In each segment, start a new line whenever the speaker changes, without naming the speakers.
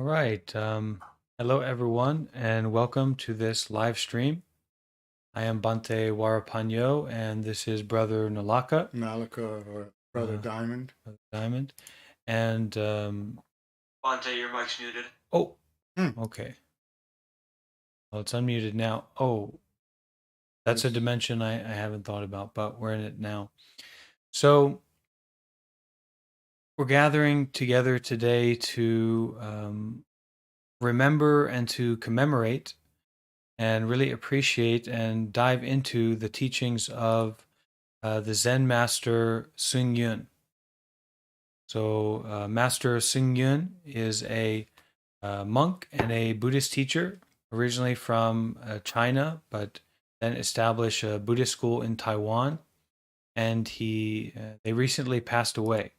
All right. Hello, everyone, and welcome to this live stream. I am Bante Warapanyo, and this is Brother Nalaka,
Malika or Brother Diamond.
Brother Diamond. And,
Bante, your mic's muted.
oh,
Hmm.
okay. Well, it's unmuted now. Oh, that's a dimension I haven't thought about, but we're in it now. So, we're gathering together today to remember and to commemorate and really appreciate and dive into the teachings of the Zen Master Hsing Yun. So, Master Hsing Yun is a monk and a Buddhist teacher, originally from China, but then established a Buddhist school in Taiwan. And they recently passed away.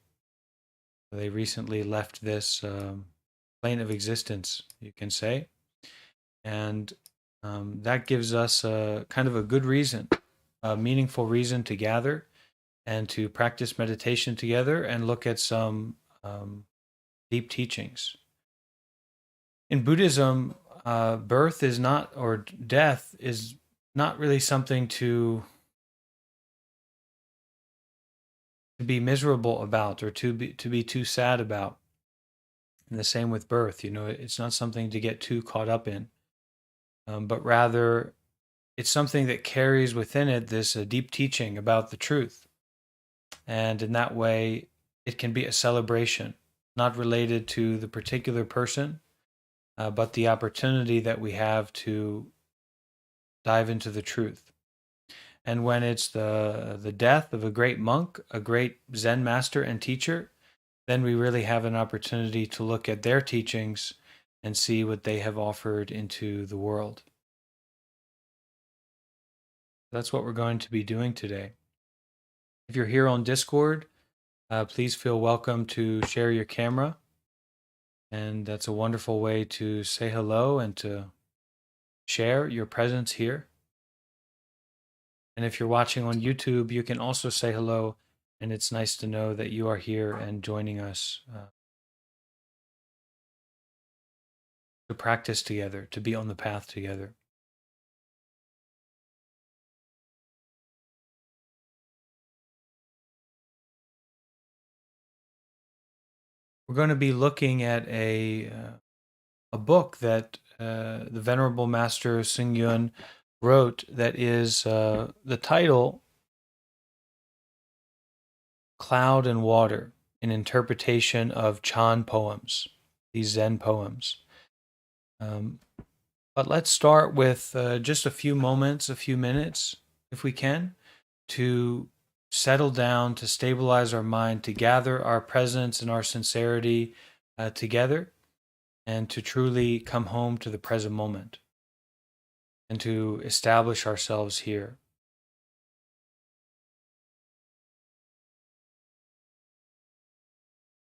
They recently left this plane of existence, you can say, and that gives us a kind of a good reason, a meaningful reason to gather and to practice meditation together and look at some deep teachings. In Buddhism, birth is not, or death is not really something to be miserable about, or to be too sad about. And the same with birth, it's not something to get too caught up in, but rather it's something that carries within it this deep teaching about the truth. And in that way, it can be a celebration, not related to the particular person, but the opportunity that we have to dive into the truth. And when it's the death of a great monk, a great Zen master and teacher, then we really have an opportunity to look at their teachings and see what they have offered into the world. That's what we're going to be doing today. If you're here on Discord, please feel welcome to share your camera. And that's a wonderful way to say hello and to share your presence here. And if you're watching on YouTube, you can also say hello. And it's nice to know that you are here and joining us to practice together, to be on the path together. We're going to be looking at a book that the Venerable Master Hsing Yun wrote that is the title Cloud and Water, an interpretation of Chan poems, these Zen poems. But let's start with just a few moments, a few minutes, if we can, to settle down, to stabilize our mind, to gather our presence and our sincerity together, and to truly come home to the present moment and to establish ourselves here.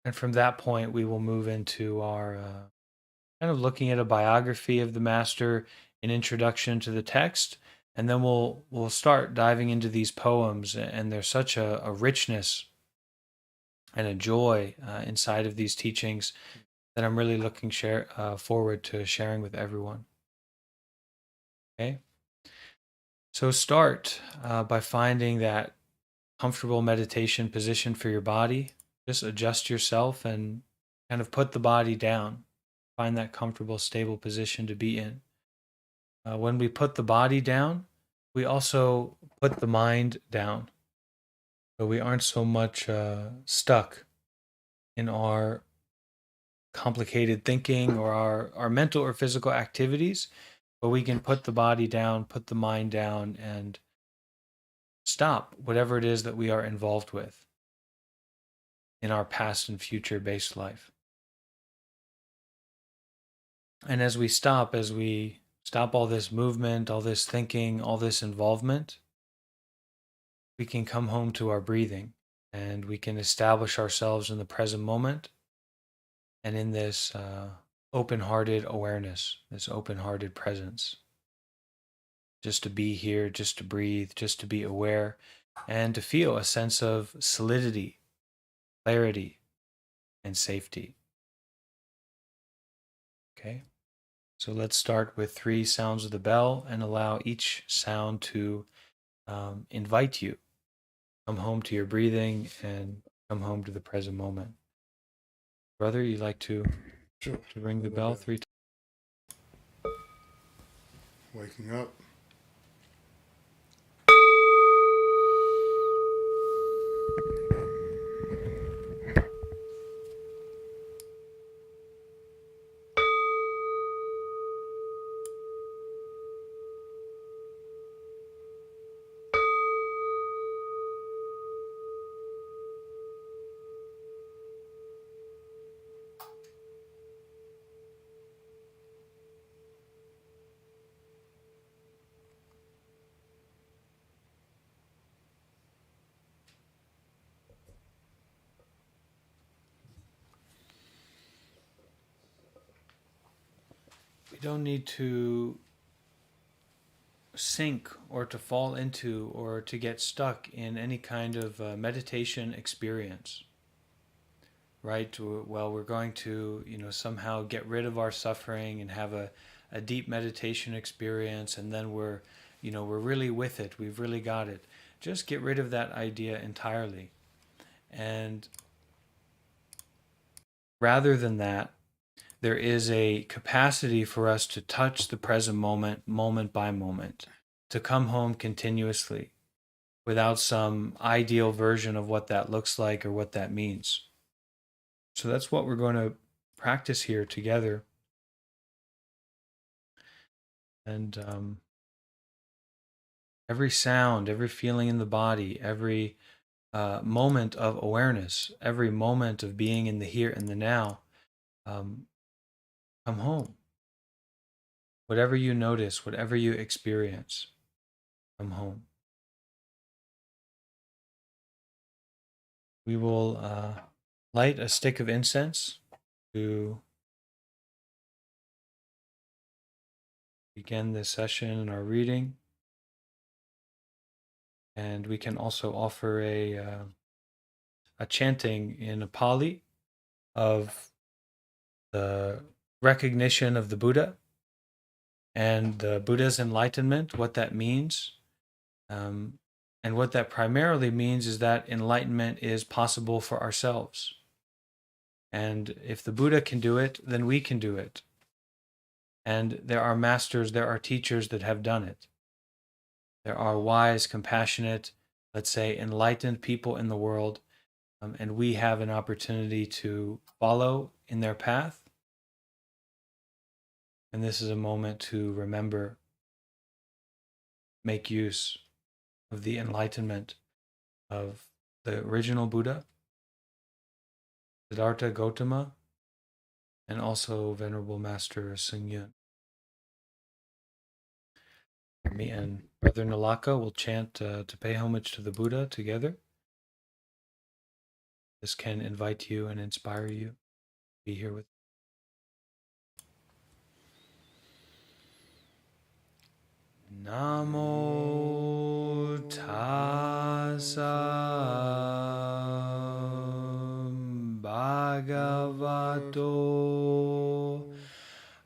And from that point, we will move into our kind of looking at a biography of the master, an introduction to the text, and then we'll start diving into these poems. And there's such a richness and a joy inside of these teachings that I'm really looking forward to sharing with everyone. Okay, so start by finding that comfortable meditation position for your body. Just adjust yourself and kind of put the body down. Find that comfortable, stable position to be in. When we put the body down, we also put the mind down. So we aren't so much stuck in our complicated thinking or our mental or physical activities, but we can put the body down, put the mind down, and stop whatever it is that we are involved with in our past and future based life. And as we stop all this movement, all this thinking, all this involvement, we can come home to our breathing and we can establish ourselves in the present moment and in this open hearted awareness, this open hearted presence. Just to be here, just to breathe, just to be aware, and to feel a sense of solidity, clarity, and safety. Okay. So let's start with 3 sounds of the bell and allow each sound to invite you. Come home to your breathing and come home to the present moment. Brother, you like to ring the bell 3 times?
Waking up.
We don't need to sink or to fall into or to get stuck in any kind of meditation experience, right? Well, we're going to, somehow get rid of our suffering and have a deep meditation experience, and then we're really with it. We've really got it. Just get rid of that idea entirely. And rather than that, there is a capacity for us to touch the present moment, moment by moment, to come home continuously without some ideal version of what that looks like or what that means. So that's what we're going to practice here together. And every sound, every feeling in the body, every moment of awareness, every moment of being in the here and the now, come home. Whatever you notice, whatever you experience, come home. We will light a stick of incense to begin this session and our reading. And we can also offer a chanting in Pali of the recognition of the Buddha and the Buddha's enlightenment, what that means. And what that primarily means is that enlightenment is possible for ourselves. And if the Buddha can do it, then we can do it. And there are masters, there are teachers that have done it. There are wise, compassionate, let's say, enlightened people in the world, and we have an opportunity to follow in their path. And this is a moment to remember, make use of the enlightenment of the original Buddha, Siddhartha Gautama, and also Venerable Master Hsing Yun. Me and Brother Nalaka will chant to pay homage to the Buddha together. This can invite you and inspire you to be here with. Namo tassa bhagavato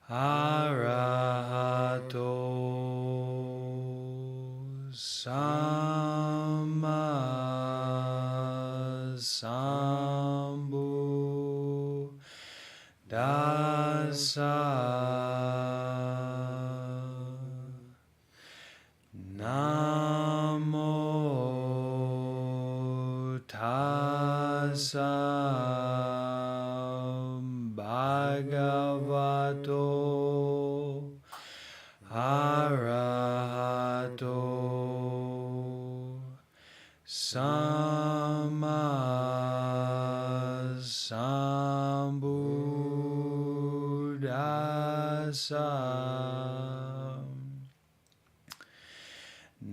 arahato samma sambuddhassa. Namo tassa bhagavato arahato samma sambuddhassa.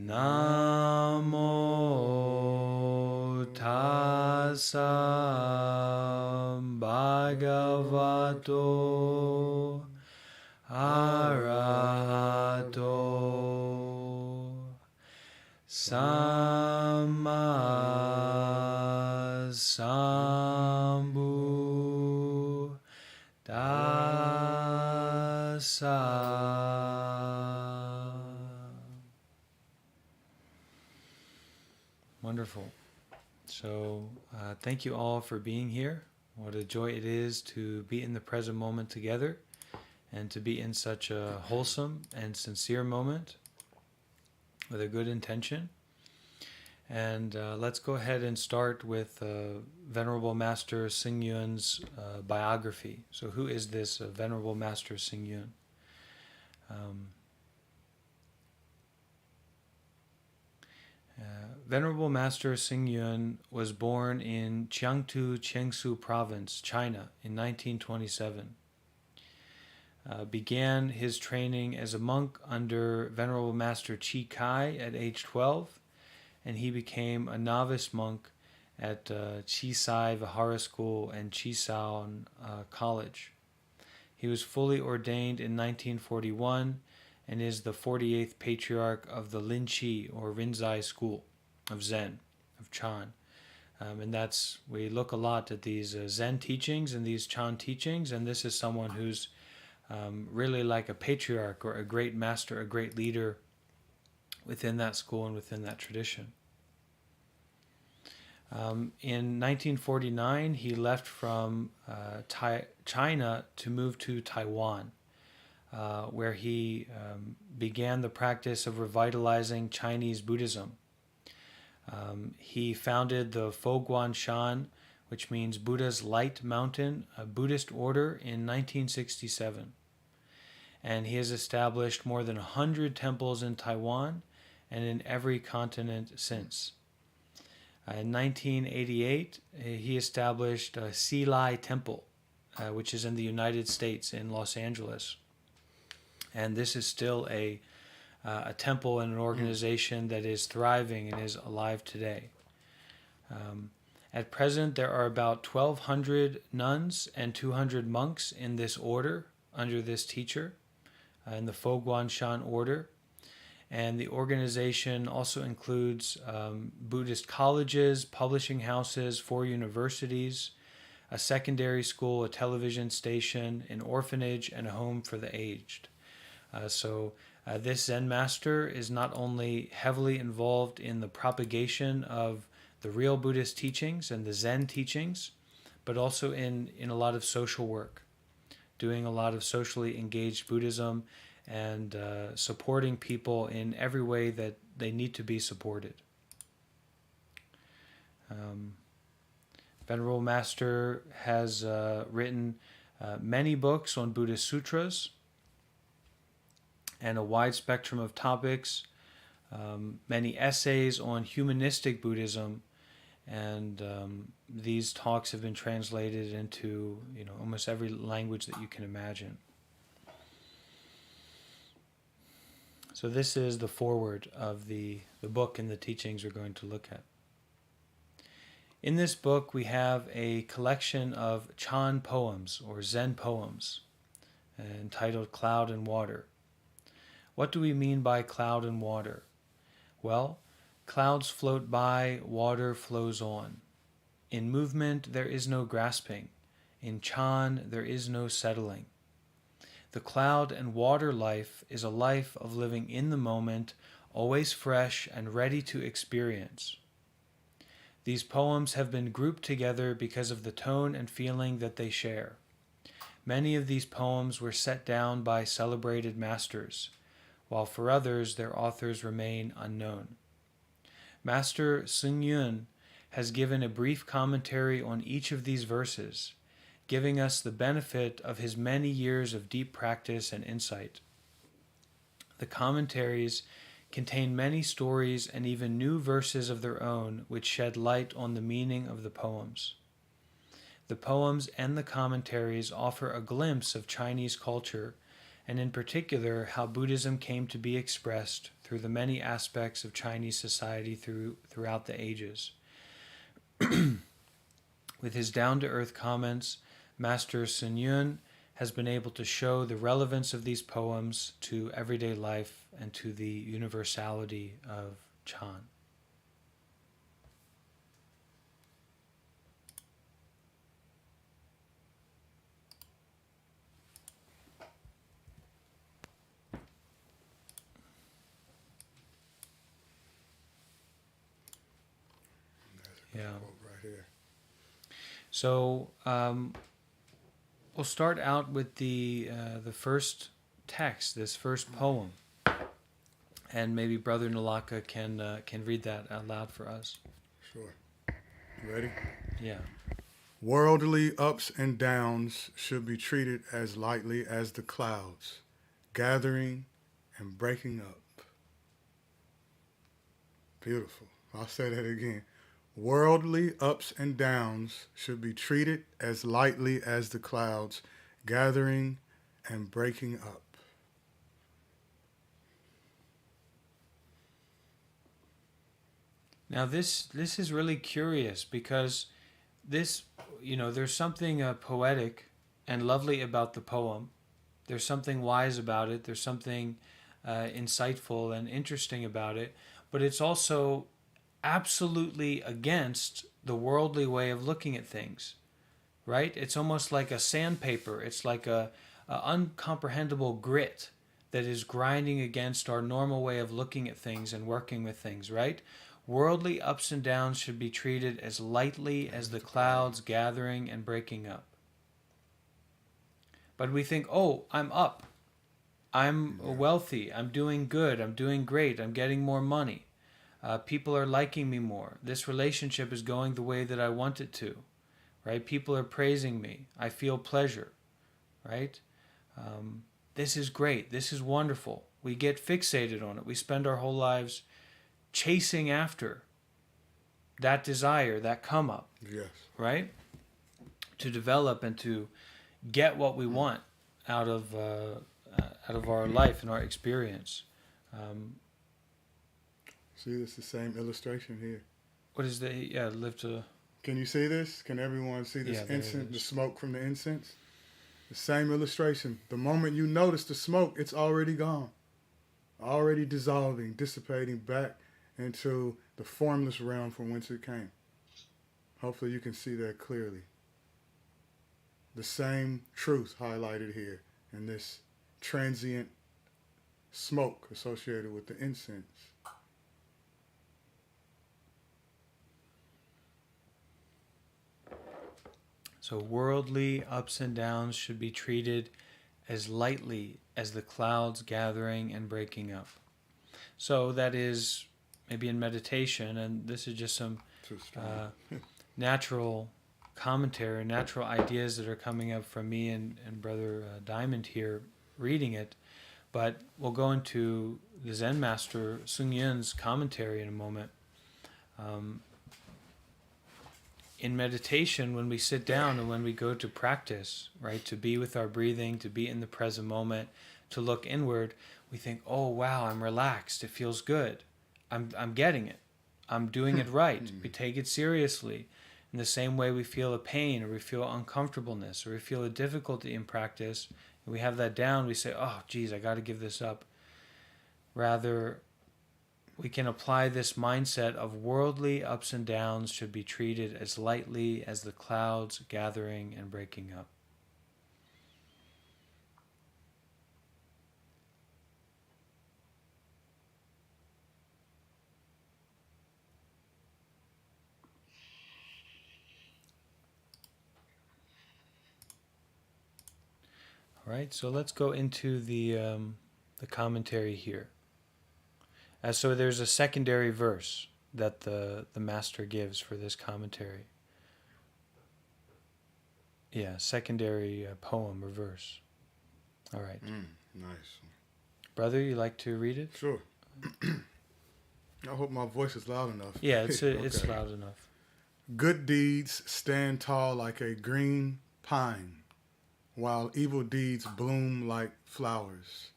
Namo tassa bhagavato arahato samma sambuddhassa. Wonderful. So thank you all for being here. What a joy it is to be in the present moment together and to be in such a wholesome and sincere moment with a good intention. And let's go ahead and start with Venerable Master Hsing Yun's biography. So who is this Venerable Master Hsing Yun? Venerable Master Hsing Yun was born in Jiangtu, Jiangsu Province, China in 1927. Began his training as a monk under Venerable Master Chi Kai at age 12, and he became a novice monk at Chisai Vihara School and Chisaon College. He was fully ordained in 1941 and is the 48th patriarch of the Linqi or Rinzai school of Zen, of Chan. And we look a lot at these Zen teachings and these Chan teachings, and this is someone who's really like a patriarch or a great master, a great leader within that school and within that tradition. In 1949, he left from China to move to Taiwan, where he began the practice of revitalizing Chinese Buddhism. He founded the Foguan Shan, which means Buddha's Light Mountain, a Buddhist order, in 1967. And he has established more than 100 temples in Taiwan and in every continent since. In 1988, he established a Silai Temple, which is in the United States in Los Angeles. And this is still a temple and an organization that is thriving and is alive today. At present, there are about 1,200 nuns and 200 monks in this order, under this teacher, in the Foguan Shan order. And the organization also includes Buddhist colleges, publishing houses, 4 universities, a secondary school, a television station, an orphanage, and a home for the aged. So this Zen master is not only heavily involved in the propagation of the real Buddhist teachings and the Zen teachings, but also in a lot of social work, doing a lot of socially engaged Buddhism and supporting people in every way that they need to be supported. Venerable Master has written many books on Buddhist sutras and a wide spectrum of topics, many essays on humanistic Buddhism, and these talks have been translated into almost every language that you can imagine. So this is the foreword of the book and the teachings we're going to look at. In this book, we have a collection of Chan poems, or Zen poems, entitled Cloud and Water. What do we mean by cloud and water? Well, clouds float by, water flows on. In movement, there is no grasping. In Chan, there is no settling. The cloud and water life is a life of living in the moment, always fresh and ready to experience. These poems have been grouped together because of the tone and feeling that they share. Many of these poems were set down by celebrated masters, while for others their authors remain unknown. Master Hsing Yun has given a brief commentary on each of these verses, giving us the benefit of his many years of deep practice and insight. The commentaries contain many stories and even new verses of their own which shed light on the meaning of the poems. The poems and the commentaries offer a glimpse of Chinese culture, and in particular how Buddhism came to be expressed through the many aspects of Chinese society throughout the ages. With his down-to-earth comments, Master Hsing Yun has been able to show the relevance of these poems to everyday life and to the universality of Chan. Yeah.
Quote right here.
So we'll start out with the first text, this first poem, and maybe Brother Nalaka can read that out loud for us.
Sure. You ready?
Yeah.
Worldly ups and downs should be treated as lightly as the clouds, gathering and breaking up. Beautiful. I'll say that again. Worldly ups and downs should be treated as lightly as the clouds, gathering and breaking up.
Now this is really curious because this, there's something poetic and lovely about the poem. There's something wise about it. There's something insightful and interesting about it. But it's also absolutely against the worldly way of looking at things, right? It's almost like a sandpaper. It's like a uncomprehendable grit that is grinding against our normal way of looking at things and working with things, right? Worldly ups and downs should be treated as lightly as the clouds gathering and breaking up. But we think, oh, I'm up. I'm wealthy. I'm doing good. I'm doing great. I'm getting more money. People are liking me more. This relationship is going the way that I want it to, right? People are praising me. I feel pleasure, right? This is great. This is wonderful. We get fixated on it. We spend our whole lives chasing after that desire, that come up,
Yes.
right? To develop and to get what we want out of our life and our experience.
See, it's the same illustration here.
What is the live to?
Can you see this? Can everyone see this
Yeah, there it
incense, the
is.
smoke from the incense? The same illustration. The moment you notice the smoke, it's already gone. Already dissolving, dissipating back into the formless realm from whence it came. Hopefully you can see that clearly. The same truth highlighted here in this transient smoke associated with the incense.
So worldly ups and downs should be treated as lightly as the clouds gathering and breaking up. So that is maybe in meditation, and this is just some
Too strong.
natural commentary, natural ideas that are coming up from me and Brother Diamond here reading it. But we'll go into the Zen Master Hsing Yun's commentary in a moment. In meditation, when we sit down and when we go to practice, right, to be with our breathing, to be in the present moment, to look inward, we think, oh, wow, I'm relaxed. It feels good. I'm getting it. I'm doing it right. We take it seriously. In the same way we feel a pain or we feel uncomfortableness or we feel a difficulty in practice, and we have that down, we say, oh, geez, I got to give this up. Rather, we can apply this mindset of worldly ups and downs should be treated as lightly as the clouds gathering and breaking up. All right, so let's go into the commentary here. So there's a secondary verse that the master gives for this commentary. Yeah, secondary poem or verse. All right.
Nice.
Brother, you like to read it?
Sure. I hope my voice is loud enough.
Yeah, it's
Okay.
loud enough.
Good deeds stand tall like a green pine, while evil deeds bloom like flowers.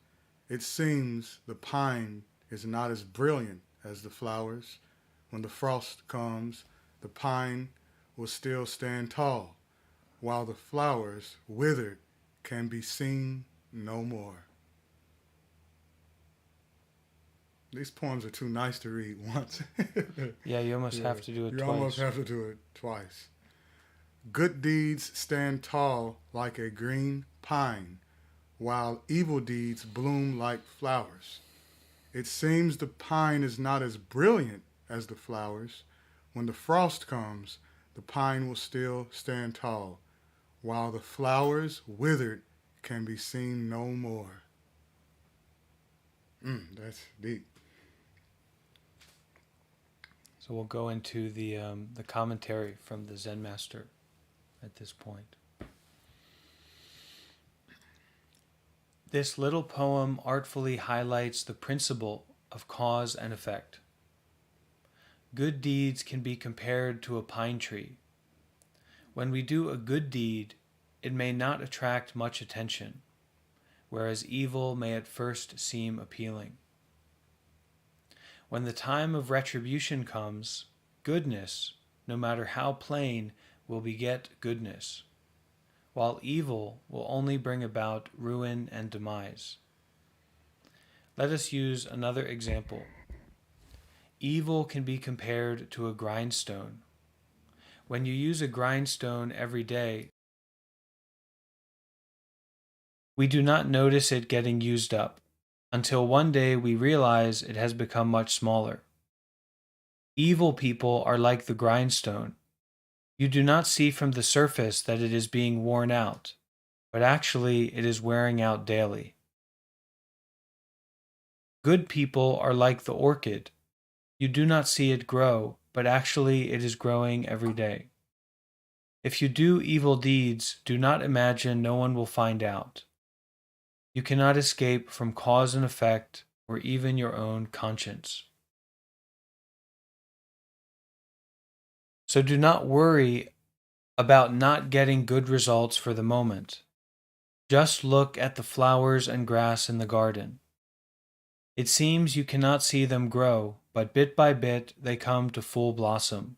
It seems the pine is not as brilliant as the flowers. When the frost comes, the pine will still stand tall, while the flowers, withered, can be seen no more. These poems are too nice to read once.
Yeah, you almost have to do it
you
twice.
almost have to do it twice. Good deeds stand tall like a green pine, while evil deeds bloom like flowers. It seems the pine is not as brilliant as the flowers. When the frost comes, the pine will still stand tall, while the flowers withered can be seen no more. That's deep.
So we'll go into the commentary from the Zen master at this point. This little poem artfully highlights the principle of cause and effect. Good deeds can be compared to a pine tree. When we do a good deed, it may not attract much attention, whereas evil may at first seem appealing. When the time of retribution comes, goodness, no matter how plain, will beget goodness, while evil will only bring about ruin and demise. Let us use another example. Evil can be compared to a grindstone. When you use a grindstone every day, we do not notice it getting used up until one day we realize it has become much smaller. Evil people are like the grindstone. You do not see from the surface that it is being worn out, but actually it is wearing out daily. Good people are like the orchid. You do not see it grow, but actually it is growing every day. If you do evil deeds, do not imagine no one will find out. You cannot escape from cause and effect or even your own conscience. So do not worry about not getting good results for the moment. Just look at the flowers and grass in the garden. It seems you cannot see them grow, but bit by bit they come to full blossom.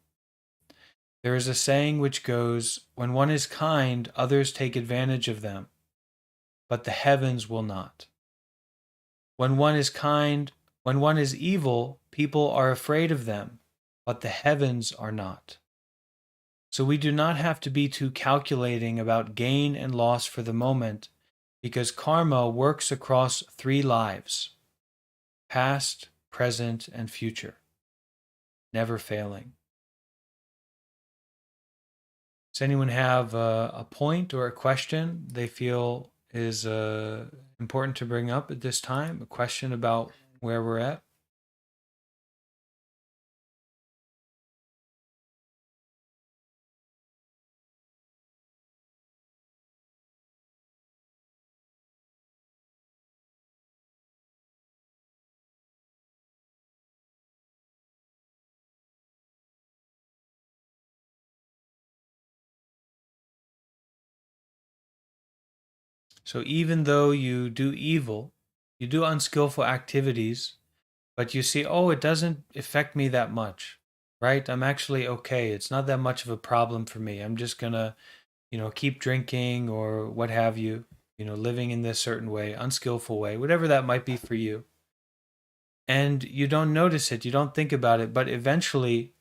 There is a saying which goes, when one is kind, others take advantage of them, but the heavens will not. When one is kind, when one is evil, people are afraid of them, but the heavens are not. So we do not have to be too calculating about gain and loss for the moment, because karma works across 3 lives, past, present, and future, never failing. Does anyone have a point or a question they feel is important to bring up at this time? A question about where we're at? So even though you do evil, you do unskillful activities, but you see, oh, it doesn't affect me that much, right? I'm actually okay. It's not that much of a problem for me. I'm just gonna, keep drinking or what have you, living in this certain way, unskillful way, whatever that might be for you. And you don't notice it, you don't think about it, but eventually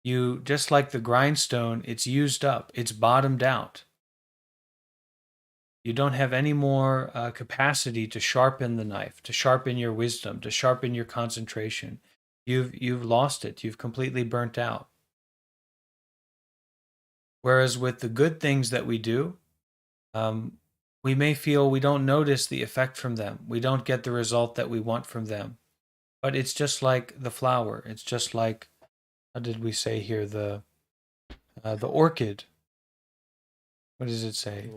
you, just like the grindstone, it's used up, it's bottomed out. You don't have any more capacity to sharpen the knife, to sharpen your wisdom, to sharpen your concentration. You've lost it. You've completely burnt out. Whereas with the good things that we do, we may feel we don't notice the effect from them. We don't get the result that we want from them. But it's just like the flower. It's just like, how did we say here, the orchid. What does it say?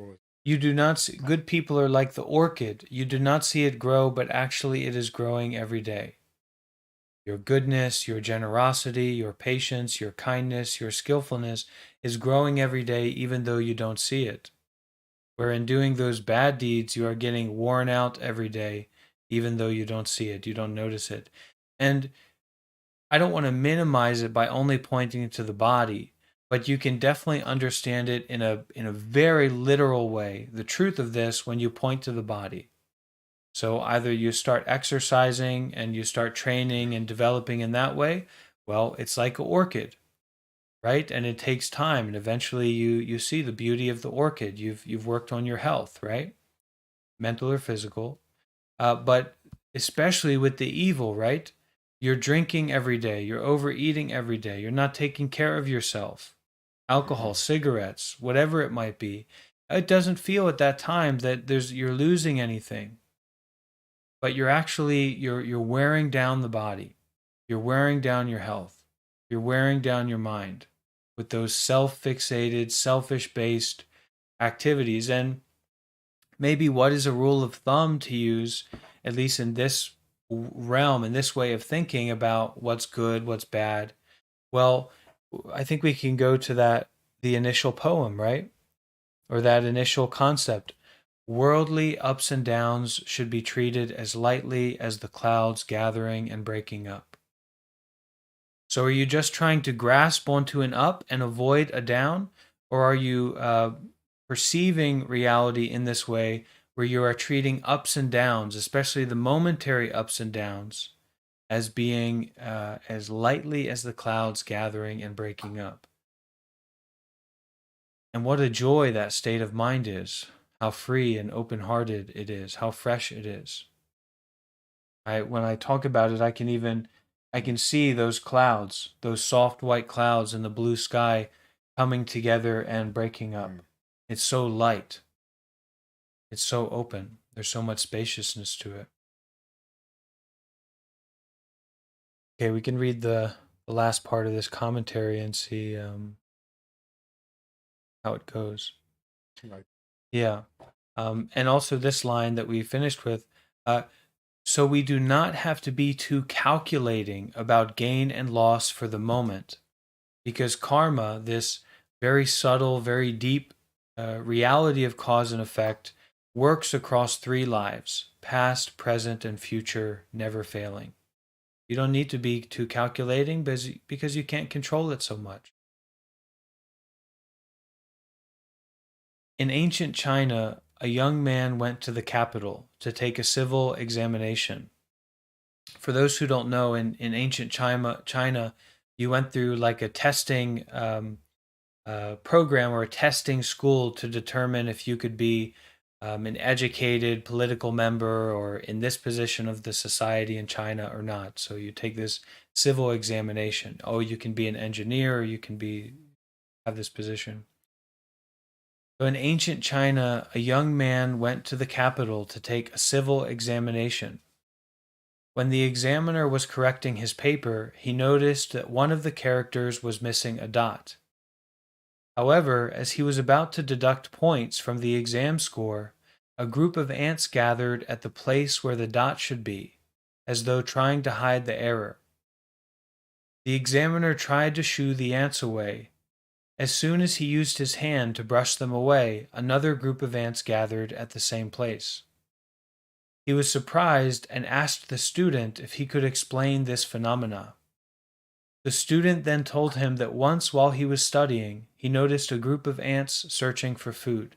You do not see, good people are like the orchid. You do not see it grow, but actually it is growing every day. Your goodness, your generosity, your patience, your kindness, your skillfulness is growing every day, even though you don't see it. Where in doing those bad deeds, you are getting worn out every day, even though you don't see it, you don't notice it. And I don't want to minimize it by only pointing to the body, but you can definitely understand it in a very literal way, the truth of this, when you point to the body. So either you start exercising and you start training and developing in that way. Well, it's like an orchid, right? And it takes time, and eventually you see the beauty of the orchid. You've worked on your health, right? Mental or physical. But especially with the evil, right? You're drinking every day. You're overeating every day. You're not taking care of yourself. Alcohol, cigarettes, whatever it might be. It doesn't feel at that time that you're losing anything, but you're wearing down the body. You're wearing down your health. You're wearing down your mind with those self-fixated, selfish-based activities. And maybe what is a rule of thumb to use, at least in this realm, in this way of thinking about what's good, what's bad? Well, I think we can go to the initial poem, right? Or that initial concept. Worldly ups and downs should be treated as lightly as the clouds gathering and breaking up. So are you just trying to grasp onto an up and avoid a down? Or are you perceiving reality in this way where you are treating ups and downs, especially the momentary ups and downs, as being as lightly as the clouds gathering and breaking up? And what a joy that state of mind is. How free and open-hearted it is. How fresh it is. When I talk about it, I can see those clouds, those soft white clouds in the blue sky coming together and breaking up. It's so light. It's so open. There's so much spaciousness to it. Okay, we can read the last part of this commentary and see how it goes.
Right.
Yeah. And also this line that we finished with, so we do not have to be too calculating about gain and loss for the moment, because karma, this very subtle, very deep reality of cause and effect, works across 3 lives, past, present, and future, never failing. You don't need to be too calculating because you can't control it so much. In ancient China, a young man went to the capital to take a civil examination. For those who don't know, in ancient China, you went through like a testing program or a testing school to determine if you could be an educated political member or in this position of the society in China or not. So you take this civil examination. Oh, you can be an engineer, or you can have this position. So in ancient China, a young man went to the capital to take a civil examination. When the examiner was correcting his paper, he noticed that one of the characters was missing a dot. However, as he was about to deduct points from the exam score, a group of ants gathered at the place where the dot should be, as though trying to hide the error. The examiner tried to shoo the ants away. As soon as he used his hand to brush them away, another group of ants gathered at the same place. He was surprised and asked the student if he could explain this phenomena. The student then told him that once while he was studying, he noticed a group of ants searching for food.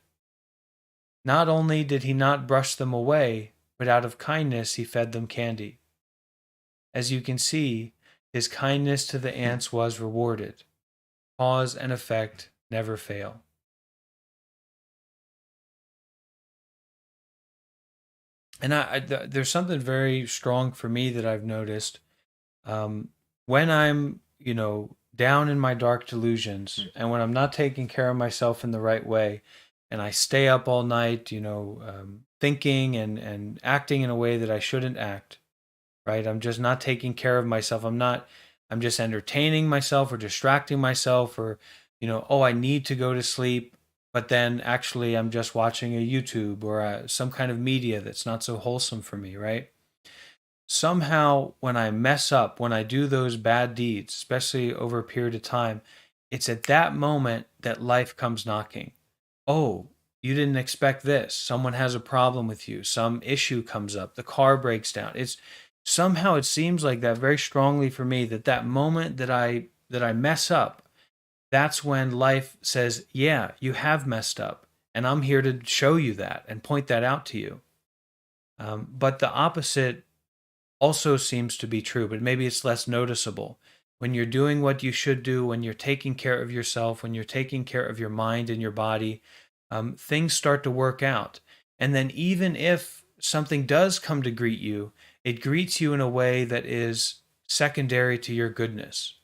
Not only did he not brush them away, but out of kindness he fed them candy. As you can see, his kindness to the ants was rewarded. Cause and effect never fail. And there's something very strong for me that I've noticed. When I'm, down in my dark delusions, and when I'm not taking care of myself in the right way, and I stay up all night, thinking and acting in a way that I shouldn't act, right? I'm just not taking care of myself. I'm just entertaining myself or distracting myself or, oh, I need to go to sleep. But then actually I'm just watching a YouTube or some kind of media that's not so wholesome for me, right? Somehow when I mess up, when I do those bad deeds, especially over a period of time, it's at that moment that life comes knocking. Oh, you didn't expect this. Someone has a problem with you. Some issue comes up. The car breaks down. Somehow it seems like that very strongly for me that moment that I mess up, that's when life says, yeah, you have messed up. And I'm here to show you that and point that out to you. But the opposite also seems to be true, but maybe it's less noticeable. When you're doing what you should do, when you're taking care of yourself, when you're taking care of your mind and your body, things start to work out. And then even if something does come to greet you, it greets you in a way that is secondary to your goodness.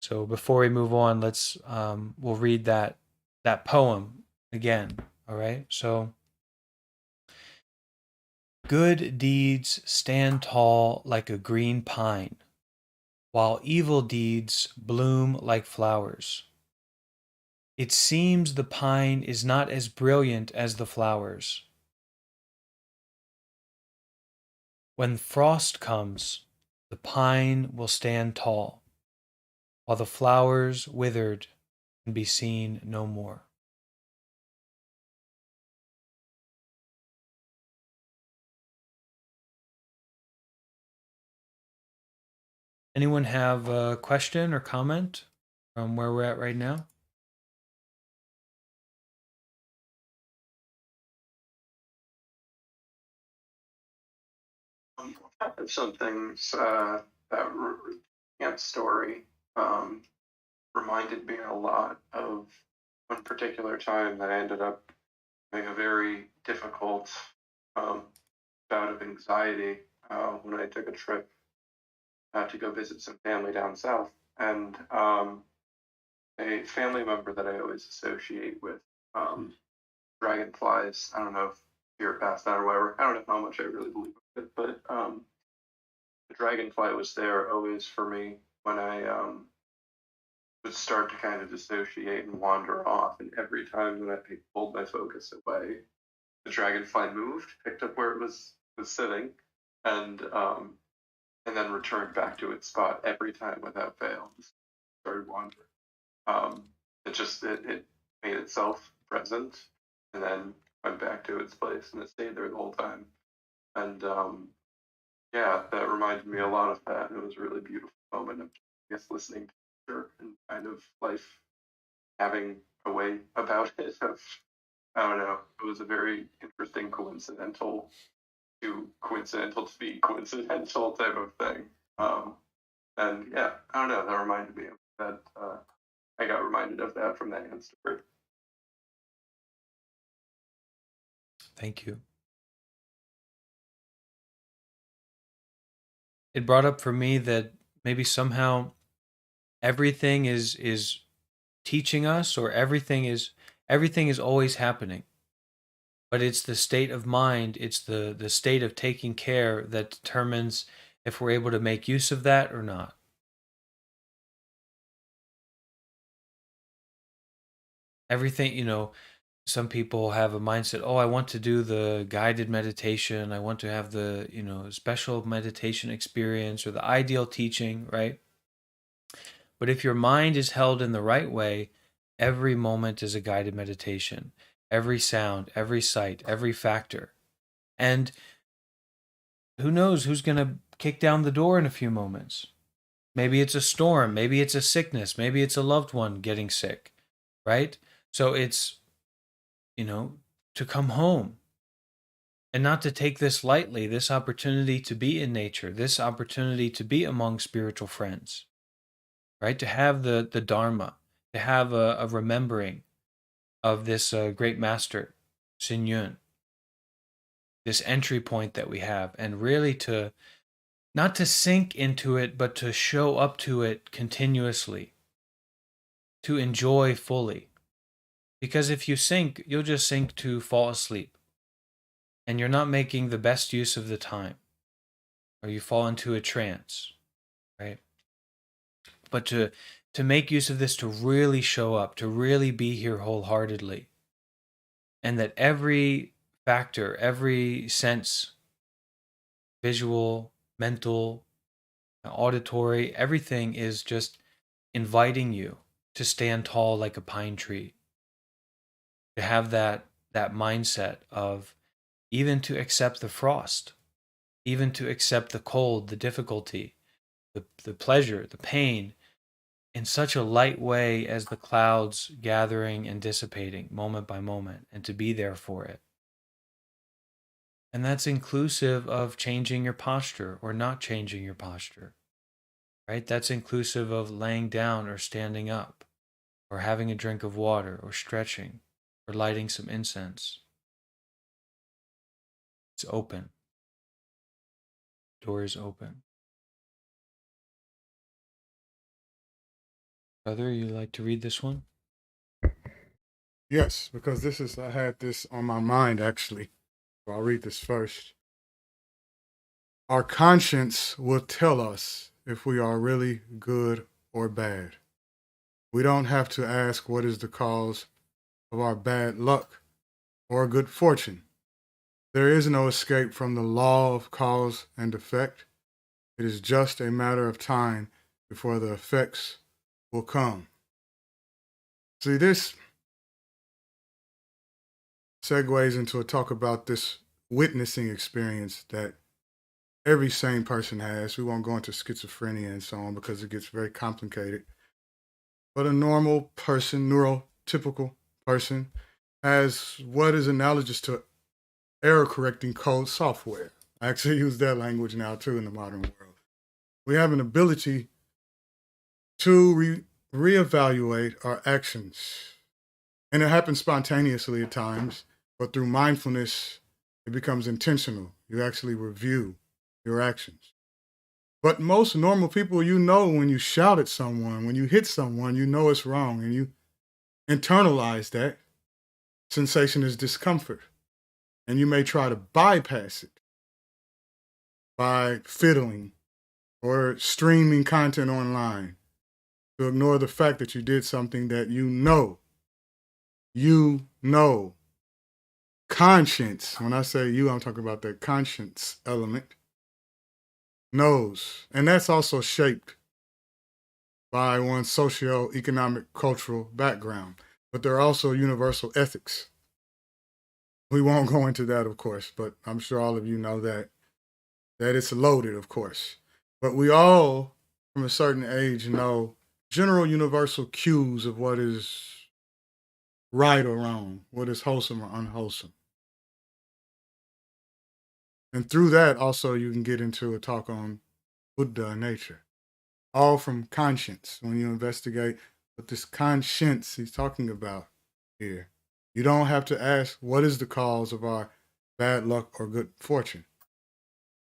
So before we move on, we'll read that poem again. All right. So, good deeds stand tall like a green pine, while evil deeds bloom like flowers. It seems the pine is not as brilliant as the flowers. When frost comes, the pine will stand tall, while the flowers withered and be seen no more. Anyone have a question or comment from where we're at right now?
Some things that story um, reminded me a lot of one particular time that I ended up having a very difficult um, bout of anxiety when I took a trip to go visit some family down south. And a family member that I always associate with dragonflies. I don't know if you're past that or whatever. I don't know how much I really believe in it, but the dragonfly was there always for me when I would start to kind of dissociate and wander off. And every time that I pulled my focus away, the dragonfly moved, picked up where it was sitting, and and then returned back to its spot every time without fail. Just started wandering. Um, it made itself present, and then went back to its place, and it stayed there the whole time. And yeah, that reminded me a lot of that. It was a really beautiful moment of, I guess, listening to her and kind of life having a way about it. Of, I don't know. It was a very interesting coincidental to be coincidental type of thing. And yeah, I don't know. That reminded me of that. I got reminded of that from that story.
Thank you. It brought up for me that maybe somehow everything is teaching us, or everything is always happening. But it's the state of mind, it's the state of taking care that determines if we're able to make use of that or not. Everything, some people have a mindset, oh, I want to do the guided meditation, I want to have the, special meditation experience or the ideal teaching, right? But if your mind is held in the right way, every moment is a guided meditation. Every sound, every sight, every factor. And who knows who's going to kick down the door in a few moments? Maybe it's a storm, maybe it's a sickness, maybe it's a loved one getting sick, right? So it's, to come home and not to take this lightly, this opportunity to be in nature, this opportunity to be among spiritual friends, right? To have the Dharma, to have a remembering of this great master, Hsing Yun, this entry point that we have, and really to not to sink into it, but to show up to it continuously, to enjoy fully. Because if you sink, you'll just sink to fall asleep, and you're not making the best use of the time, or you fall into a trance, right? But to make use of this, to really show up, to really be here wholeheartedly, and that every factor, every sense, visual, mental, auditory, everything is just inviting you to stand tall like a pine tree, to have that mindset of even to accept the frost, even to accept the cold, the difficulty, the pleasure, the pain, in such a light way as the clouds gathering and dissipating moment by moment, and to be there for it. And that's inclusive of changing your posture or not changing your posture, right? That's inclusive of laying down or standing up, or having a drink of water, or stretching, or lighting some incense. It's open. door is open. Brother, you like to read this one?
Yes, because I had this on my mind actually. So I'll read this first. Our conscience will tell us if we are really good or bad. We don't have to ask what is the cause of our bad luck or good fortune. There is no escape from the law of cause and effect. It is just a matter of time before the effects will come. See, this segues into a talk about this witnessing experience that every sane person has. We won't go into schizophrenia and so on because it gets very complicated. But a normal person, neurotypical person, has what is analogous to error correcting code software. I actually use that language now too in the modern world. We have an ability to reevaluate our actions. And it happens spontaneously at times, but through mindfulness, it becomes intentional. You actually review your actions. But most normal people, when you shout at someone, when you hit someone, you know it's wrong, and you internalize that sensation as discomfort. And you may try to bypass it by fiddling or streaming content online to ignore the fact that you did something that you know. Conscience, when I say you, I'm talking about that conscience element, knows. And that's also shaped by one's socio-economic, cultural background. But there are also universal ethics. We won't go into that, of course, but I'm sure all of you know that it's loaded, of course. But we all, from a certain age, know general universal cues of what is right or wrong, what is wholesome or unwholesome. And through that, also, you can get into a talk on Buddha nature. All from conscience, when you investigate what this conscience he's talking about here. You don't have to ask, what is the cause of our bad luck or good fortune?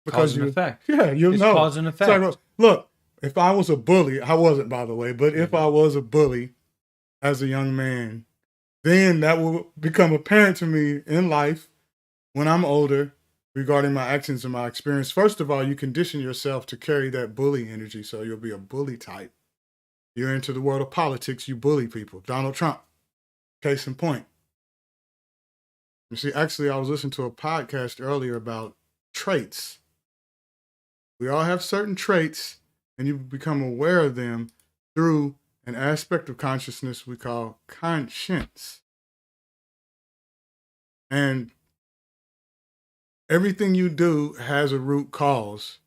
Because
cause and effect.
Yeah,
it's
know.
Cause and effect.
So, look, if I was a bully, I wasn't, by the way, but if I was a bully as a young man, then that will become apparent to me in life when I'm older regarding my actions and my experience. First of all, you condition yourself to carry that bully energy, so you'll be a bully type. You're into the world of politics, you bully people. Donald Trump, case in point. You see, actually, I was listening to a podcast earlier about traits. We all have certain traits, and you become aware of them through an aspect of consciousness we call conscience. And everything you do has a root cause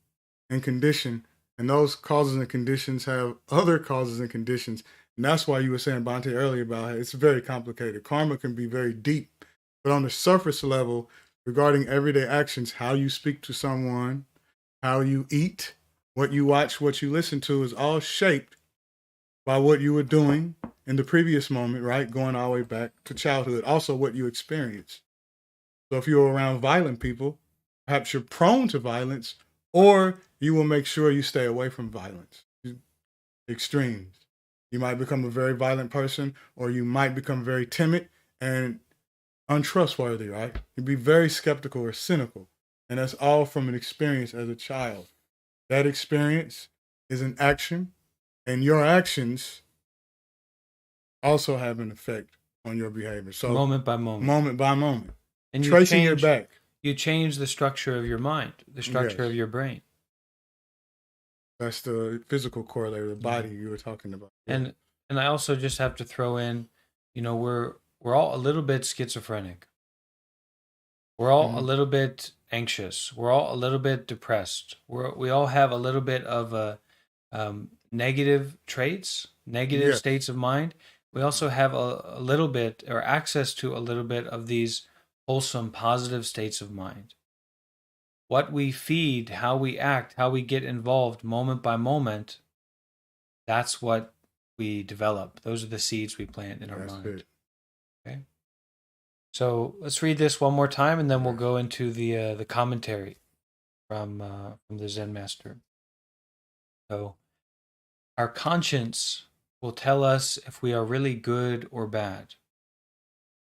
and condition, and those causes and conditions have other causes and conditions. And that's why you were saying, Bhante, earlier about how it's very complicated. Karma can be very deep, but on the surface level, regarding everyday actions, how you speak to someone, how you eat, what you watch, what you listen to is all shaped by what you were doing in the previous moment, right? Going all the way back to childhood. Also what you experienced. So if you're around violent people, perhaps you're prone to violence, or you will make sure you stay away from violence. Extremes. You might become a very violent person, or you might become very timid and untrustworthy, right? You'd be very skeptical or cynical. And that's all from an experience as a child. That experience is an action, and your actions also have an effect on your behavior. So
moment by moment.
Moment by moment.
And
tracing it back.
You change the structure of your mind, the structure of your brain.
That's the physical correlator, the body you were talking about.
And I also just have to throw in, we're all a little bit schizophrenic. We're all a little bit anxious. We're all a little bit depressed. We all have a little bit of negative traits, negative states of mind. We also have a little bit, or access to a little bit, of these wholesome, positive states of mind. What we feed, how we act, how we get involved moment by moment, that's what we develop. Those are the seeds we plant in our mind. Okay. So let's read this one more time, and then we'll go into the commentary. from the Zen master. So, our conscience will tell us if we are really good or bad.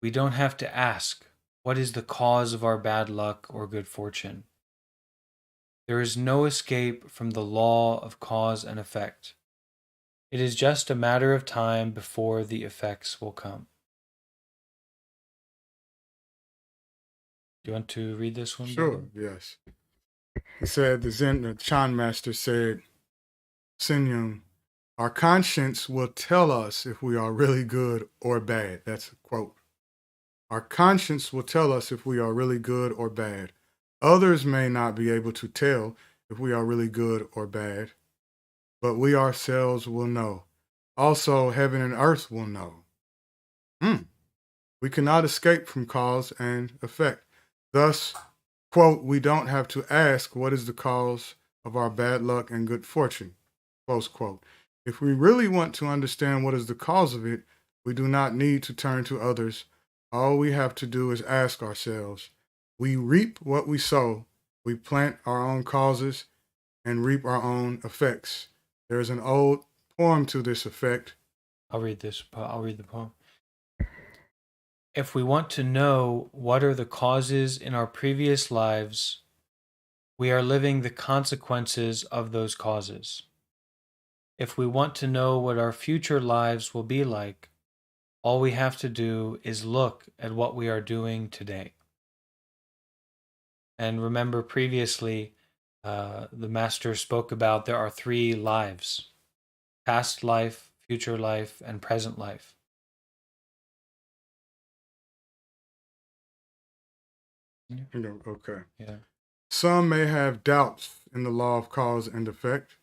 We don't have to ask, what is the cause of our bad luck or good fortune? There is no escape from the law of cause and effect. It is just a matter of time before the effects will come. Do you want to read this one?
Sure,
Brother?
yes. He said, the Chan master said, Hsing Yun, our conscience will tell us if we are really good or bad. That's a quote. Our conscience will tell us if we are really good or bad. Others may not be able to tell if we are really good or bad, but we ourselves will know. Also, heaven and earth will know. We cannot escape from cause and effect. Thus, quote, we don't have to ask what is the cause of our bad luck and good fortune, close quote. If we really want to understand what is the cause of it, we do not need to turn to others. All we have to do is ask ourselves. We reap what we sow. We plant our own causes and reap our own effects. There is an old poem to this effect.
I'll read the poem. If we want to know what are the causes in our previous lives, we are living the consequences of those causes. If we want to know what our future lives will be like, all we have to do is look at what we are doing today. And remember previously, the master spoke about there are 3 lives: past life, future life, and present life.
Okay.
Yeah.
Some may have doubts in the law of cause and effect.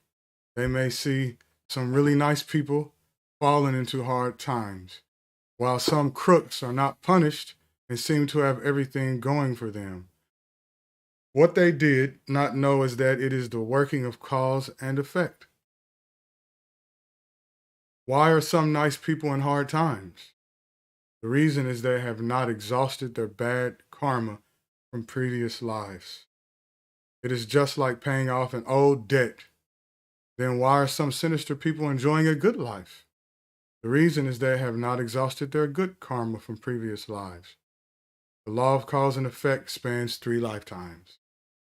They may see some really nice people falling into hard times, while some crooks are not punished and seem to have everything going for them. What they did not know is that it is the working of cause and effect. Why are some nice people in hard times? The reason is they have not exhausted their bad karma from previous lives. It is just like paying off an old debt. Then why are some sinister people enjoying a good life? The reason is they have not exhausted their good karma from previous lives. The law of cause and effect spans 3 lifetimes: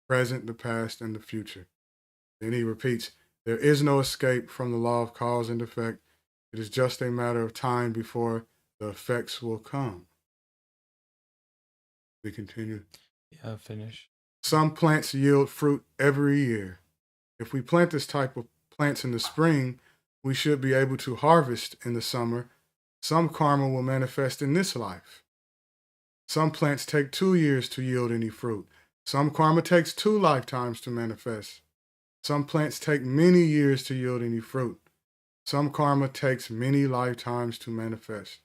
present, the past, and the future. Then he repeats, there is no escape from the law of cause and effect. It is just a matter of time before the effects will come. We continue.
Yeah, finish.
Some plants yield fruit every year. If we plant this type of plants in the spring, we should be able to harvest in the summer. Some karma will manifest in this life. Some plants take 2 years to yield any fruit. Some karma takes 2 lifetimes to manifest. Some plants take many years to yield any fruit. Some karma takes many lifetimes to manifest.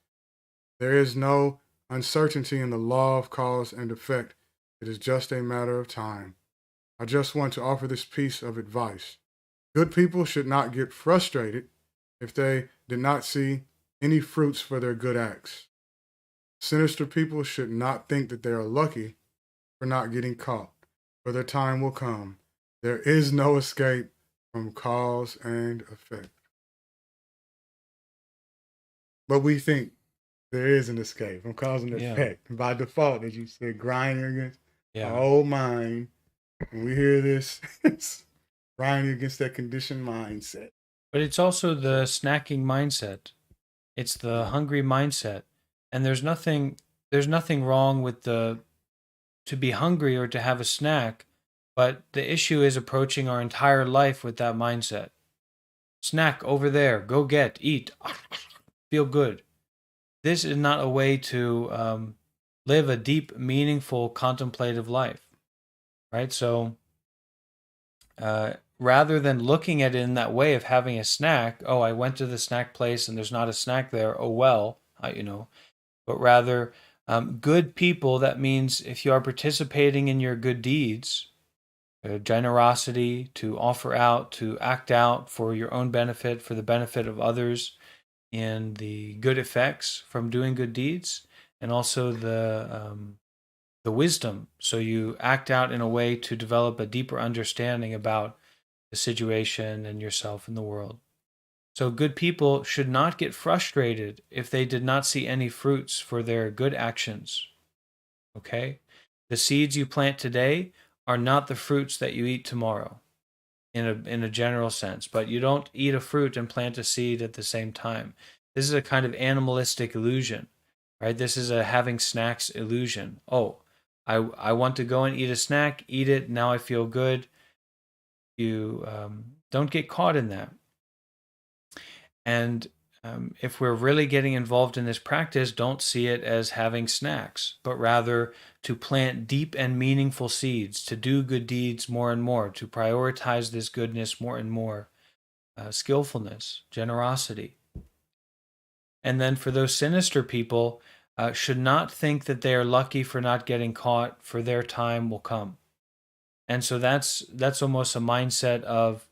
There is no uncertainty in the law of cause and effect. It is just a matter of time. I just want to offer this piece of advice. Good people should not get frustrated if they did not see any fruits for their good acts. Sinister people should not think that they are lucky for not getting caught, for their time will come. There is no escape from cause and effect. But we think there is an escape from cause and effect. By default, as you said, grinding against our old mind. When we hear this, it's grinding against that conditioned mindset.
But it's also the snacking mindset. It's the hungry mindset. And there's nothing wrong with to be hungry or to have a snack, but the issue is approaching our entire life with that mindset. Snack over there, go get, eat, feel good. This is not a way to live a deep, meaningful, contemplative life, right? So rather than looking at it in that way of having a snack, oh, I went to the snack place and there's not a snack there, oh well, but rather good people, that means if you are participating in your good deeds, generosity, to offer out, to act out for your own benefit, for the benefit of others, in the good effects from doing good deeds, and also the the wisdom. So you act out in a way to develop a deeper understanding about the situation and yourself and the world. So good people should not get frustrated if they did not see any fruits for their good actions. Okay? The seeds you plant today are not the fruits that you eat tomorrow in a general sense, but you don't eat a fruit and plant a seed at the same time. This is a kind of animalistic illusion, right? This is a having snacks illusion. Oh, I want to go and eat a snack, eat it, now I feel good. You don't get caught in that. And if we're really getting involved in this practice, don't see it as having snacks, but rather to plant deep and meaningful seeds, to do good deeds more and more, to prioritize this goodness more and more, skillfulness, generosity. And then for those sinister people, should not think that they are lucky for not getting caught, for their time will come. And so that's almost a mindset of,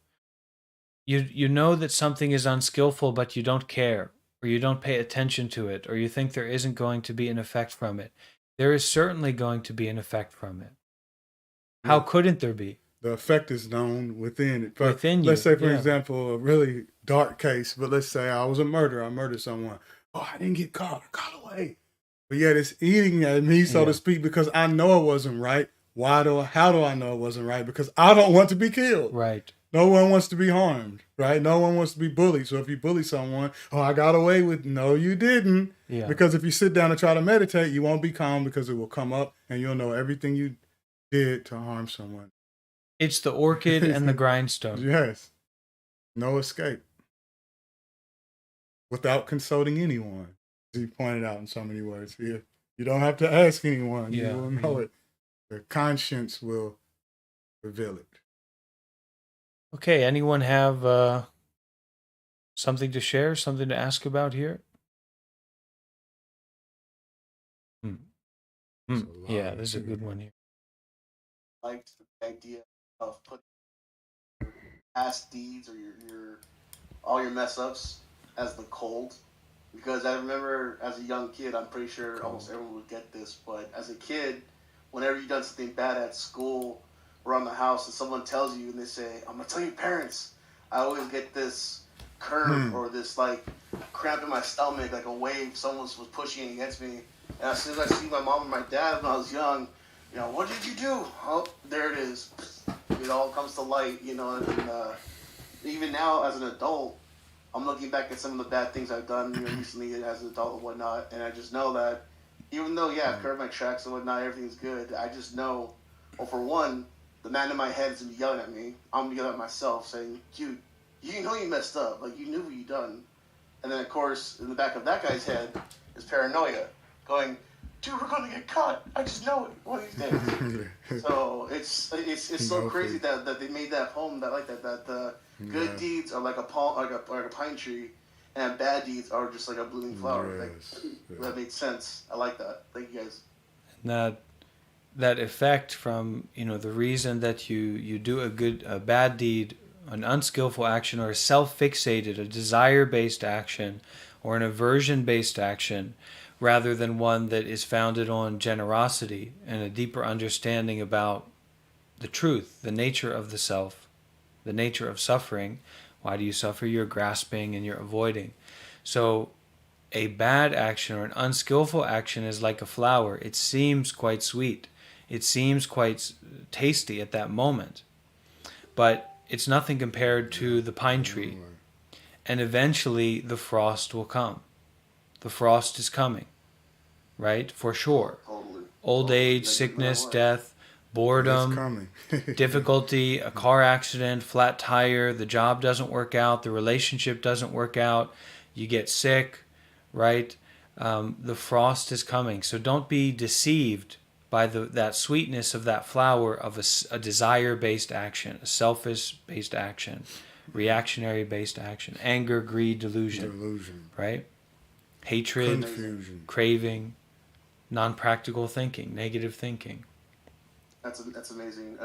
you know that something is unskillful, but you don't care, or you don't pay attention to it, or you think there isn't going to be an effect from it. There is certainly going to be an effect from it. How couldn't there be?
The effect is known within it. But
Within you,
let's say, for
yeah.
example, a really dark case, but let's say I was a murderer. I murdered someone. Oh, I didn't get caught. I got away. But yet it's eating at me, so
Yeah.
to speak, because I know it wasn't right. How do I know it wasn't right? Because I don't want to be killed.
Right.
No one wants to be harmed, right? No one wants to be bullied. So if you bully someone, oh, I got away with, no, you didn't.
Yeah.
Because if you sit down and try to meditate, you won't be calm, because it will come up and you'll know everything you did to harm someone.
It's the orchid and the grindstone.
Yes. No escape. Without consulting anyone. As he pointed out in so many words here. You don't have to ask anyone.
Yeah.
You will know it. The conscience will reveal it.
Okay, anyone have something to share, something to ask about here? Yeah, this is a good one here.
I liked the idea of putting your past deeds or your all your mess ups as the cold, because I remember as a young kid, I'm pretty sure almost everyone would get this, but as a kid, whenever you've done something bad at school or around the house and someone tells you and they say, I'm gonna tell your parents, I always get this curve or this like cramp in my stomach, like a wave someone was pushing against me. And as soon as I see my mom and my dad when I was young, you know, what did you do? Oh, there it is. It all comes to light, you know. And even now, as an adult, I'm looking back at some of the bad things I've done, you know, recently as an adult and whatnot, and I just know that even though, yeah, I've curved my tracks and whatnot, everything's good, I just know, well, for one, the man in my head is yelling at me. I'm yelling at myself, saying, dude, you know you messed up. Like, you knew what you done. And then, of course, in the back of that guy's head is paranoia, going, dude, we're going to get caught. I just know it. What do you think? So it's so crazy that they made that poem that good deeds are like a pine tree, and bad deeds are just like a blooming flower.
Yes.
That made sense. I like that. Thank you guys.
And that effect from, you know, the reason that you do a bad deed, an unskillful action, or a self-fixated, a desire-based action, or an aversion-based action, rather than one that is founded on generosity and a deeper understanding about the truth, the nature of the self, the nature of suffering. Why do you suffer? You're grasping and you're avoiding. So a bad action or an unskillful action is like a flower. It seems quite sweet. It seems quite tasty at that moment. But it's nothing compared to the pine tree. And eventually the frost will come. The frost is coming, right? For sure.
Totally.
Old age, sickness, death, boredom, difficulty, a car accident, flat tire, the job doesn't work out, the relationship doesn't work out, you get sick, right? The frost is coming. So don't be deceived by that sweetness of that flower of a desire-based action, a selfish-based action, reactionary-based action, anger, greed, delusion, right? Hatred,
confusion,
craving, non-practical thinking, negative thinking.
That's amazing.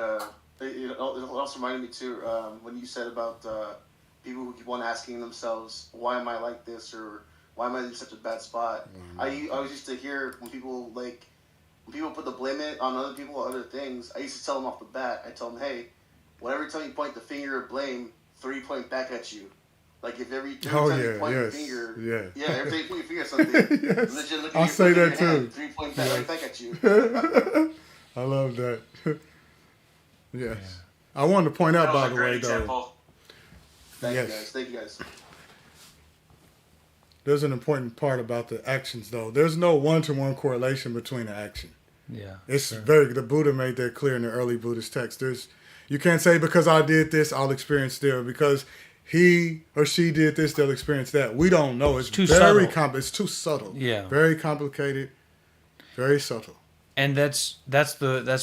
It also reminded me too when you said about people who keep on asking themselves, "Why am I like this?" or "Why am I in such a bad spot?" I always used to hear when people like when people put the blame it on other people or other things, I used to tell them off the bat. I tell them, hey, whatever time you point the finger of blame, 3 point back at you. Like if every time you point your finger, every time you point your finger at something,
yes.
legit look
I'll
at
say that too.
Hand, 3 point back, right back at you.
I love that. Yes. I wanted to point out, by the way, though.
Thank you guys.
There's an important part about the actions, though. There's no one-to-one correlation between the action.
Yeah.
It's the Buddha made that clear in the early Buddhist text. You can't say because I did this, I'll experience this, because he or she did this, they'll experience that. We don't know. It's
too
very
subtle.
It's too subtle.
Yeah.
Very complicated, very subtle.
And that's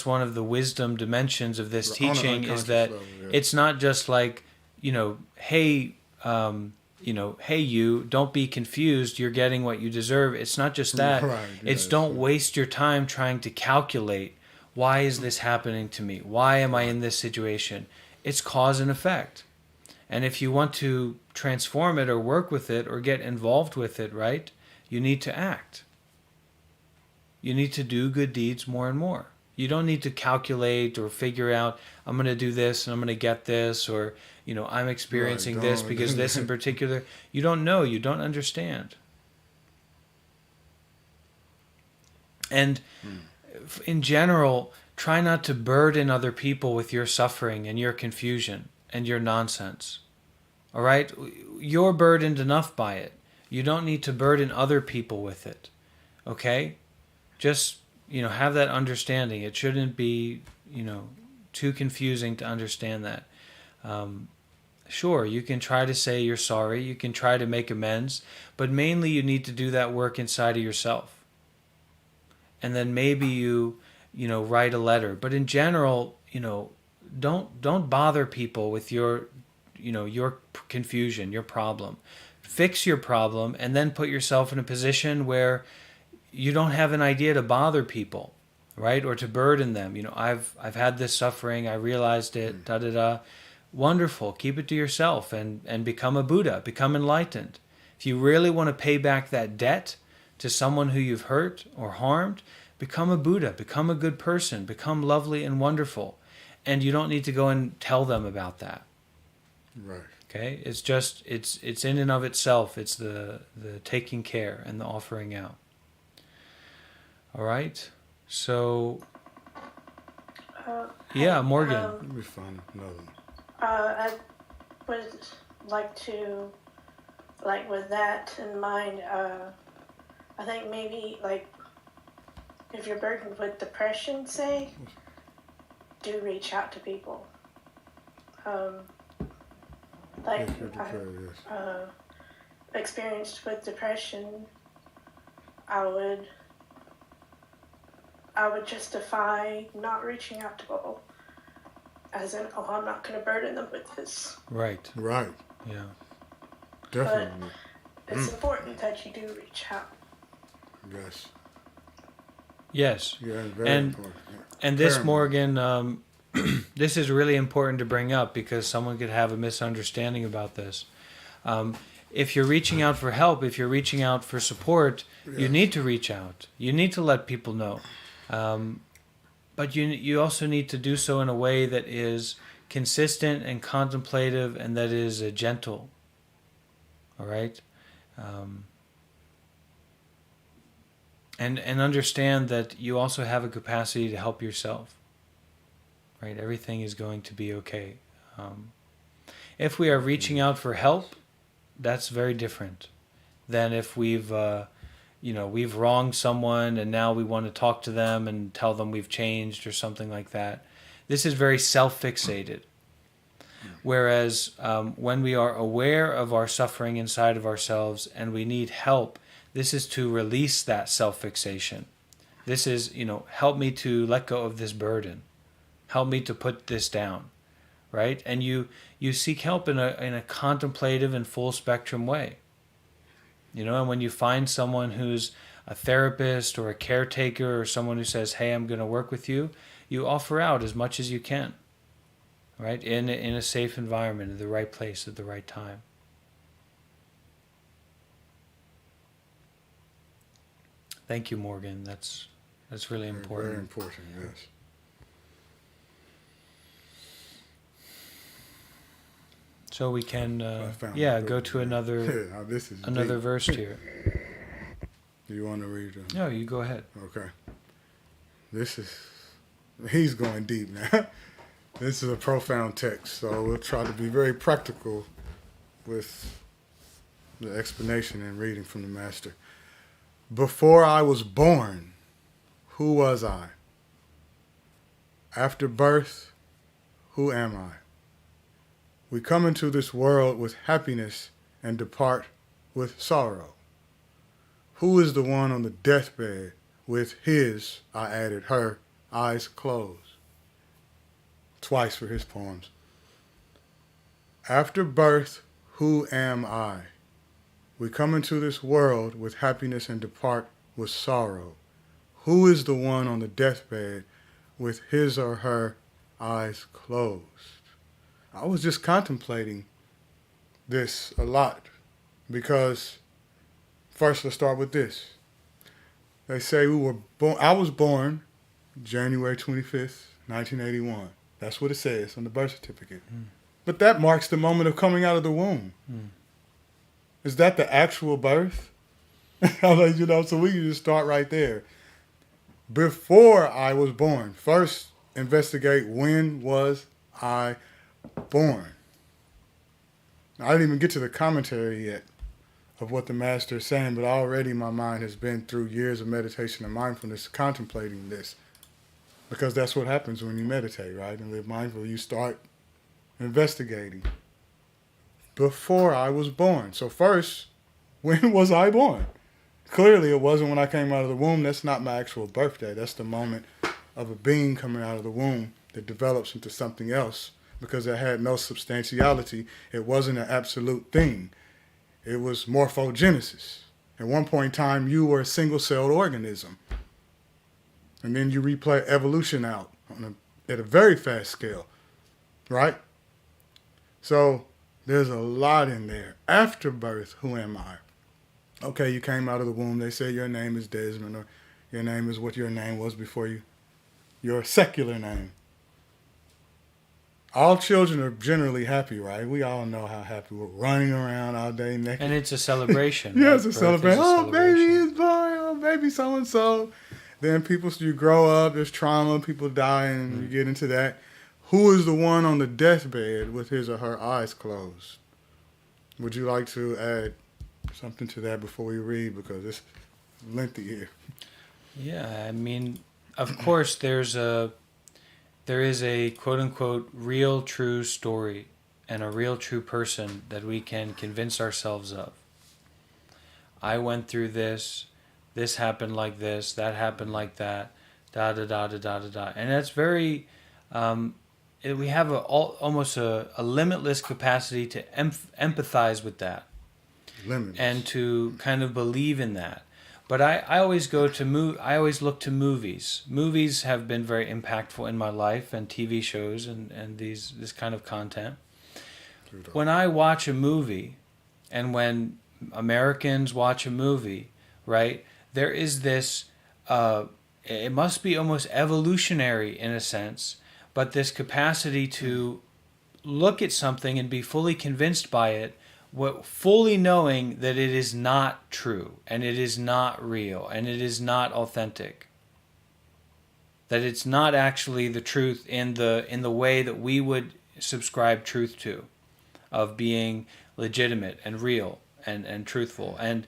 one of the wisdom dimensions of this teaching, is that it's not just like, hey, hey, you, don't be confused, you're getting what you deserve. It's not just that.
Right,
it's don't waste your time trying to calculate, why is this happening to me? Why am I in this situation? It's cause and effect. And if you want to transform it or work with it or get involved with it, right, you need to act. You need to do good deeds more and more. You don't need to calculate or figure out, I'm going to do this and I'm going to get this, or, I'm experiencing this because this in particular. You don't know. You don't understand. And in general, try not to burden other people with your suffering and your confusion and your nonsense. All right? You're burdened enough by it. You don't need to burden other people with it. Okay? Just, have that understanding. It shouldn't be, too confusing to understand that. Sure, you can try to say you're sorry. You can try to make amends. But mainly you need to do that work inside of yourself. And then maybe you write a letter. But in general, don't bother people with your confusion, your problem. Fix your problem and then put yourself in a position where you don't have an idea to bother people, right? Or to burden them. I've had this suffering. I realized it. Wonderful. Keep it to yourself and become a Buddha. Become enlightened. If you really want to pay back that debt to someone who you've hurt or harmed, become a Buddha. Become a good person. Become lovely and wonderful. And you don't need to go and tell them about that.
Right.
Okay? It's just, it's in and of itself. It's the taking care and the offering out. All right, so Morgan.
Let me find another one.
I would like to, with that in mind, I think maybe, if you're burdened with depression, say, do reach out to people. Experienced with depression, I would justify not reaching out to people as in, I'm not going to burden them with this.
Right.
Yeah. Definitely.
But it's important that you do reach out.
Yes. Yeah, very important. Yeah.
And this, Morgan, this is really important to bring up because someone could have a misunderstanding about this. If you're reaching out for help, if you're reaching out for support, you need to reach out. You need to let people know. But you also need to do so in a way that is consistent and contemplative and that is gentle. All right? And understand that you also have a capacity to help yourself. Right? Everything is going to be okay. If we are reaching out for help, that's very different than if we've wronged someone and now we want to talk to them and tell them we've changed or something like that. This is very self-fixated. Whereas when we are aware of our suffering inside of ourselves and we need help, this is to release that self-fixation. This is, help me to let go of this burden. Help me to put this down, right? And you seek help in a contemplative and full spectrum way. And when you find someone who's a therapist or a caretaker or someone who says, hey, I'm going to work with you, you offer out as much as you can, right? In a safe environment, in the right place at the right time. Thank you, Morgan. That's That's really important.
Very important, yes.
So we can, go to another
This is
another
deep.
verse here.
Do you want to read them?
No, you go ahead.
Okay. He's going deep now. This is a profound text, so we'll try to be very practical with the explanation and reading from the Master. Before I was born, who was I? After birth, who am I? We come into this world with happiness and depart with sorrow. Who is the one on the deathbed with his, I added her, eyes closed? Twice for his poems. After birth, who am I? We come into this world with happiness and depart with sorrow. Who is the one on the deathbed with his or her eyes closed? I was just contemplating this a lot because, first let's start with this. They say I was born January 25th, 1981. That's what it says on the birth certificate. But that marks the moment of coming out of the womb. Is that the actual birth? So we can just start right there. Before I was born, first investigate when was I born. I didn't even get to the commentary yet of what the Master is saying, but already my mind has been through years of meditation and mindfulness contemplating this. Because that's what happens when you meditate, right? And live mindful, you start investigating. Before I was born. So first, when was I born? Clearly it wasn't when I came out of the womb. That's not my actual birthday. That's the moment of a being coming out of the womb that develops into something else because it had no substantiality. It wasn't an absolute thing. It was morphogenesis. At one point in time, you were a single-celled organism. And then you replay evolution out at a very fast scale, right? So there's a lot in there. After birth, who am I? Okay, you came out of the womb. They say your name is Desmond, or your name is what your name was before you. Your secular name. All children are generally happy, right? We all know how happy we're running around all day naked.
And it's a celebration.
Yeah,
right?
it's a
Birth
celebration.
is a
Oh,
celebration.
baby is born. Oh, baby so-and-so. Then you grow up, there's trauma, people die, and you get into that. Who is the one on the deathbed with his or her eyes closed? Would you like to add something to that before we read? Because it's lengthy here.
Yeah, I mean, of course, there is a quote-unquote real true story and a real true person that we can convince ourselves of. I went through this happened like this, that happened like that, da-da-da-da-da-da-da. And that's very, we have almost a limitless capacity to empathize with that.
Limitless.
And to kind of believe in that. But I always look to movies. Movies have been very impactful in my life, and TV shows and this kind of content. When I watch a movie, and when Americans watch a movie, right, there is this, it must be almost evolutionary in a sense, but this capacity to look at something and be fully convinced by it, fully knowing that it is not true and it is not real and it is not authentic, that it's not actually the truth in the way that we would subscribe truth to, of being legitimate and real and truthful. And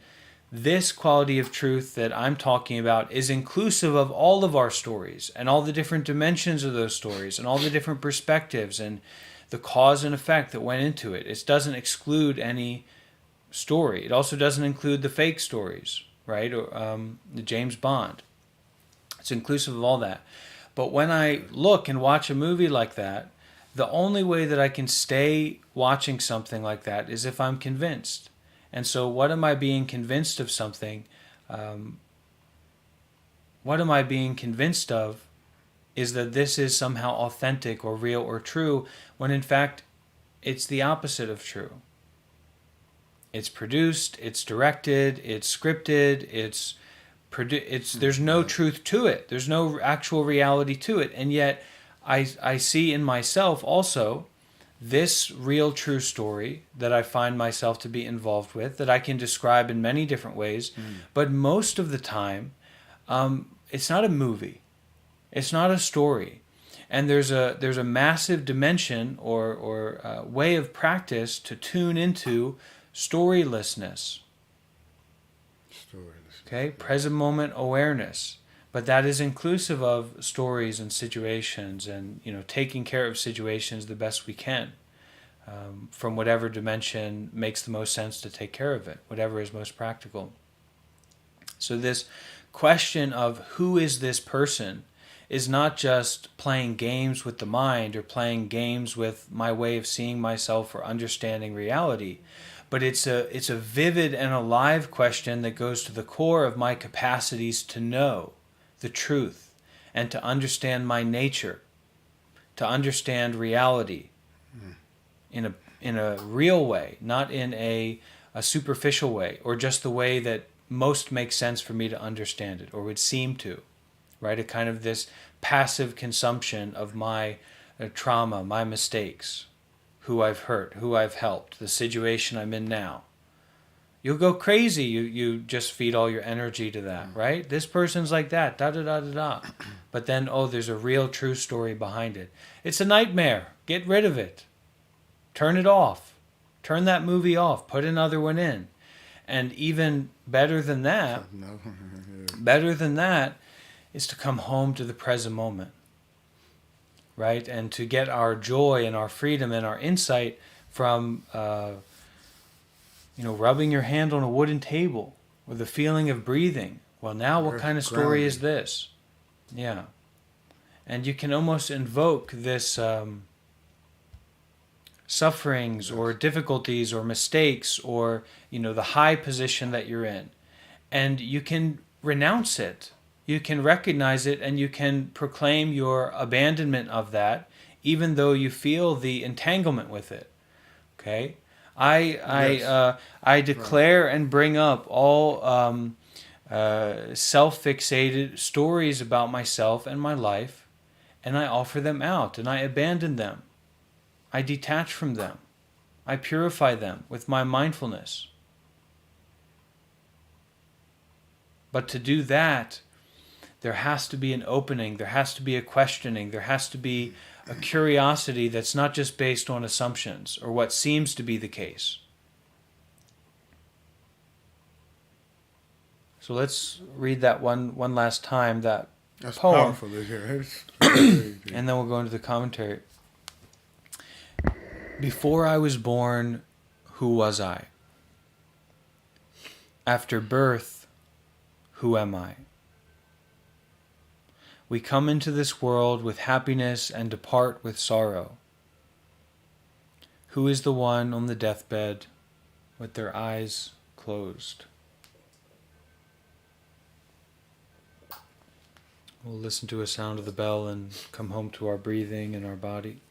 this quality of truth that I'm talking about is inclusive of all of our stories and all the different dimensions of those stories and all the different perspectives and the cause and effect that went into it. It doesn't exclude any story. It also doesn't include the fake stories, right? Or the James Bond. It's inclusive of all that. But when I look and watch a movie like that, the only way that I can stay watching something like that is if I'm convinced. And so what am I being convinced of something? What am I being convinced of is that this is somehow authentic or real or true, when in fact it's the opposite of true. It's produced, it's directed, it's scripted, it's there's no truth to it. There's no actual reality to it. And yet I see in myself also this real true story that I find myself to be involved with, that I can describe in many different ways. But most of the time, it's not a movie. It's not a story. And there's a massive dimension or way of practice to tune into storylessness. Okay, present moment awareness. But that is inclusive of stories and situations, and taking care of situations the best we can, from whatever dimension makes the most sense to take care of it, whatever is most practical. So this question of who is this person is not just playing games with the mind or playing games with my way of seeing myself or understanding reality, but it's a vivid and alive question that goes to the core of my capacities to know the truth and to understand my nature, to understand reality in a real way, not in a superficial way, or just the way that most makes sense for me to understand it, or would seem to, right? A kind of this passive consumption of my trauma, my mistakes, who I've hurt, who I've helped, the situation I'm in now. You'll go crazy. You just feed all your energy to that, right? This person's like that, da-da-da-da-da. But then, there's a real true story behind it. It's a nightmare. Get rid of it. Turn it off. Turn that movie off. Put another one in. And even better than that, is to come home to the present moment, right? And to get our joy and our freedom and our insight from, rubbing your hand on a wooden table, or the feeling of breathing. Well, now what kind of story is this? Yeah. And you can almost invoke this sufferings or difficulties or mistakes or, the high position that you're in. And you can renounce it. You can recognize it, and you can proclaim your abandonment of that, even though you feel the entanglement with it. Okay? I declare and bring up all self-fixated stories about myself and my life, and I offer them out, and I abandon them. I detach from them. I purify them with my mindfulness. But to do that, there has to be an opening, there has to be a questioning, there has to be a curiosity that's not just based on assumptions or what seems to be the case. So let's read that one last time, that
That's
poem.
powerful. It's
And then we'll go into the commentary. Before I was born, who was I? After birth, who am I? We come into this world with happiness and depart with sorrow. Who is the one on the deathbed with their eyes closed? We'll listen to a sound of the bell and come home to our breathing and our body.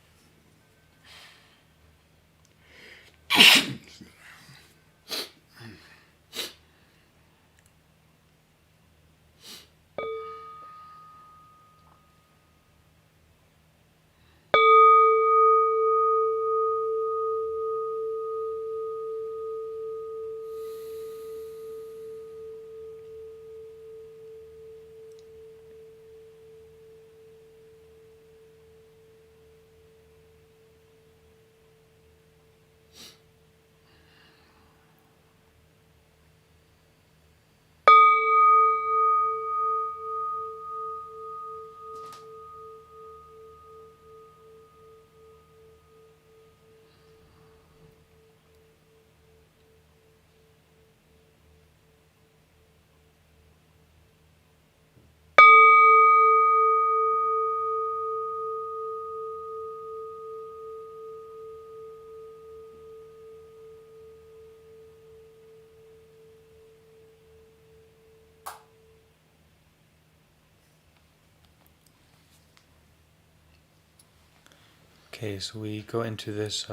Okay, so we go into this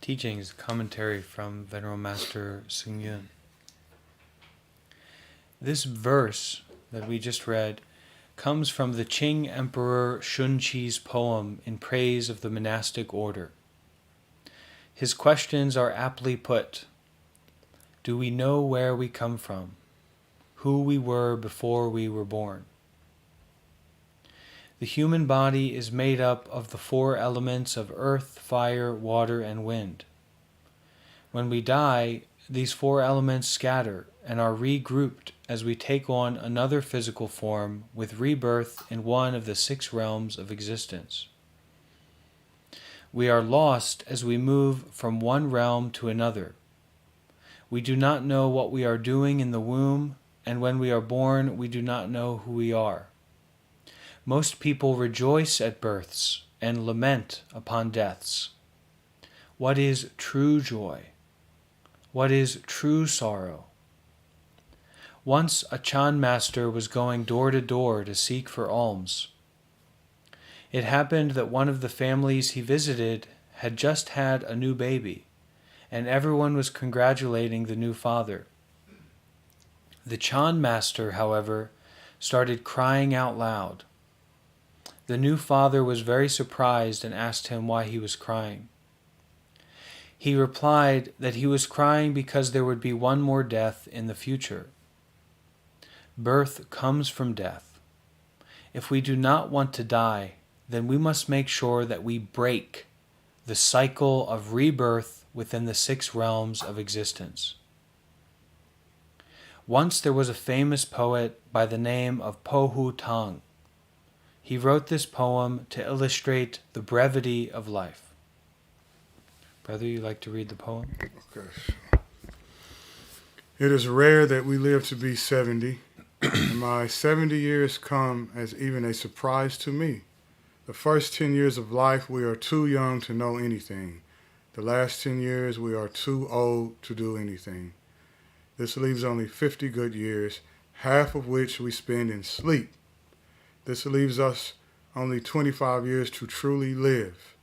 teachings, commentary from Venerable Master Hsing Yun. This verse that we just read comes from the Qing Emperor Shunqi's poem in praise of the monastic order. His questions are aptly put. Do we know where we come from? Who we were before we were born? The human body is made up of the four elements of earth, fire, water, and wind. When we die, these four elements scatter and are regrouped as we take on another physical form with rebirth in one of the 6 realms of existence. We are lost as we move from one realm to another. We do not know what we are doing in the womb, and when we are born, we do not know who we are. Most people rejoice at births and lament upon deaths. What is true joy? What is true sorrow? Once a Chan master was going door to door to seek for alms. It happened that one of the families he visited had just had a new baby, and everyone was congratulating the new father. The Chan master, however, started crying out loud. The new father was very surprised and asked him why he was crying. He replied that he was crying because there would be one more death in the future. Birth comes from death. If we do not want to die, then we must make sure that we break the cycle of rebirth within the 6 realms of existence. Once there was a famous poet by the name of Po-Hu Tang. He wrote this poem to illustrate the brevity of life. Brother, you like to read the poem?
Okay. It is rare that we live to be 70, and my 70 years come as even a surprise to me. The first 10 years of life, we are too young to know anything. The last 10 years, we are too old to do anything. This leaves only 50 good years, half of which we spend in sleep. This leaves us only 25 years to truly live.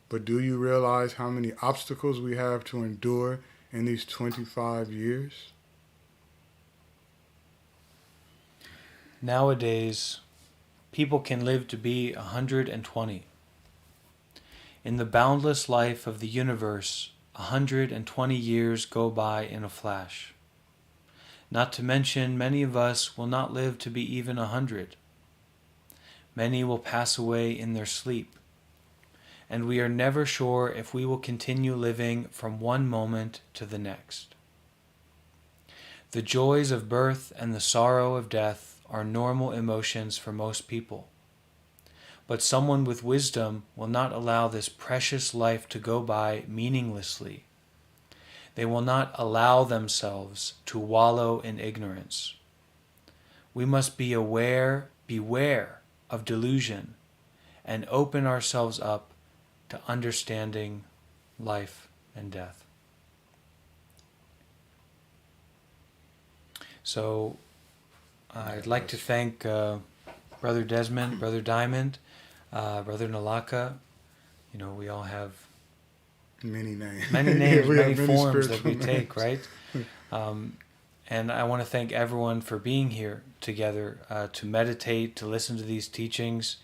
But do you realize how many obstacles we have to endure in these 25 years?
Nowadays, people can live to be 120. In the boundless life of the universe, 120 years go by in a flash. Not to mention, many of us will not live to be even 100. Many will pass away in their sleep, and we are never sure if we will continue living from one moment to the next. The joys of birth and the sorrow of death are normal emotions for most people. But someone with wisdom will not allow this precious life to go by meaninglessly. They will not allow themselves to wallow in ignorance. We must beware of delusion and open ourselves up to understanding life and death. So I'd like to thank Brother Desmond, Brother Diamond, Brother Nalaka. You know, we all have
Many names.
many names,
We have
many forms that
spiritual
we take,
names.
right? And I want to thank everyone for being here together to meditate, to listen to these teachings.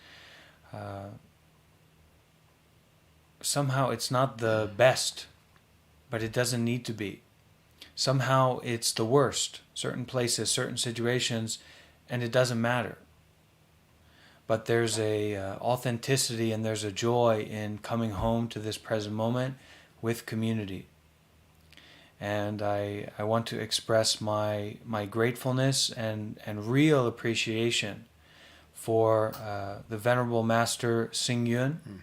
Somehow it's not the best, but it doesn't need to be. Somehow it's the worst, certain places, certain situations, and it doesn't matter. But there's a authenticity and there's a joy in coming home to this present moment with community. And I want to express my gratefulness and real appreciation for the Venerable Master Hsing Yun,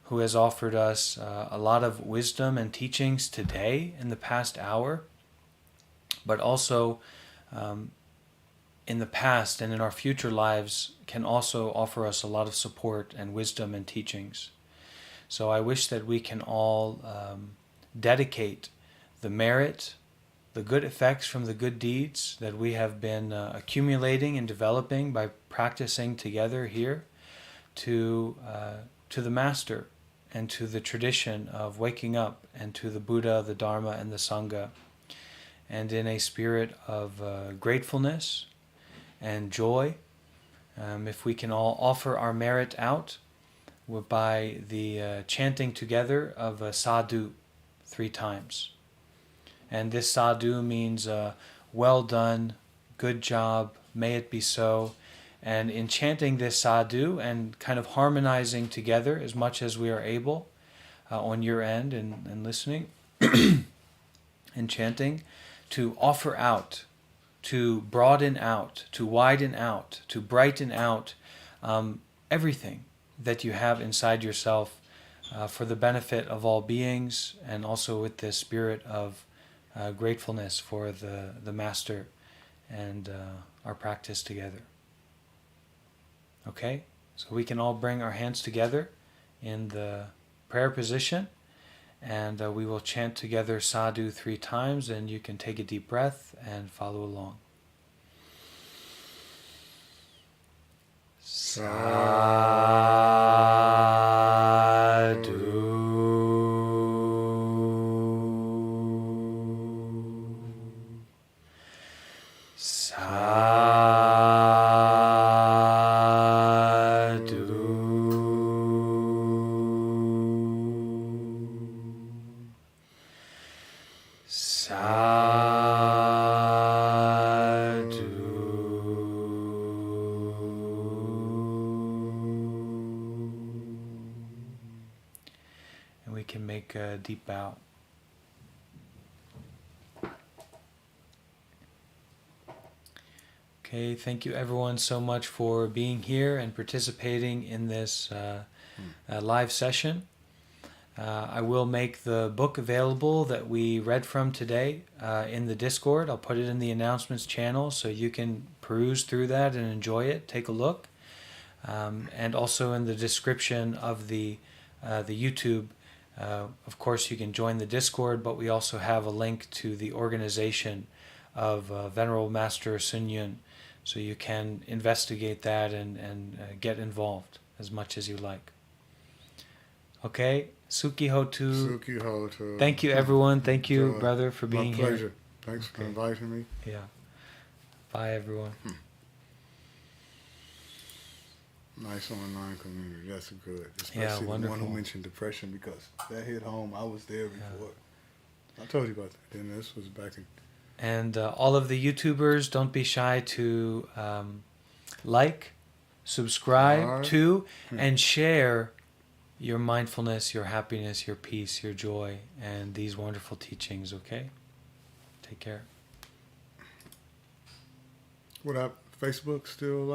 who has offered us a lot of wisdom and teachings today in the past hour, but also in the past and in our future lives can also offer us a lot of support and wisdom and teachings. So I wish that we can all dedicate the merit, the good effects from the good deeds that we have been accumulating and developing by practicing together here to the Master and to the tradition of waking up and to the Buddha, the Dharma, and the Sangha. and in a spirit of gratefulness and joy. If we can all offer our merit out by the chanting together of sadhu 3 times. And this sadhu means well done, good job, may it be so. And in chanting this sadhu and kind of harmonizing together as much as we are able on your end and listening and chanting, to offer out, to broaden out, to widen out, to brighten out everything that you have inside yourself for the benefit of all beings, and also with this spirit of gratefulness for the Master and our practice together. Okay? So we can all bring our hands together in the prayer position, and we will chant together sadhu 3 times, and you can take a deep breath and follow along. Sadhu. And we can make a deep bow. Okay, thank you everyone so much for being here and participating in this live session. I will make the book available that we read from today in the Discord. I'll put it in the announcements channel so you can peruse through that and enjoy it. Take a look. And also in the description of the YouTube. Of course, you can join the Discord, but we also have a link to the organization of Venerable Master Hsing Yun. So you can investigate that and get involved as much as you like. Okay, Suki Hotu.
Suki Hotu.
Thank you, everyone. Thank you,
Joy.
brother, for being here.
My pleasure. Thanks for inviting me.
Yeah. Bye, everyone.
Nice online community. That's good.
Yeah,
Especially the
wonderful.
one who mentioned depression, because that hit home. I was there before. I told you about that. Then this was back in.
And all of the YouTubers, don't be shy to like, subscribe to, and share your mindfulness, your happiness, your peace, your joy, and these wonderful teachings, okay? Take care.
What up? Facebook still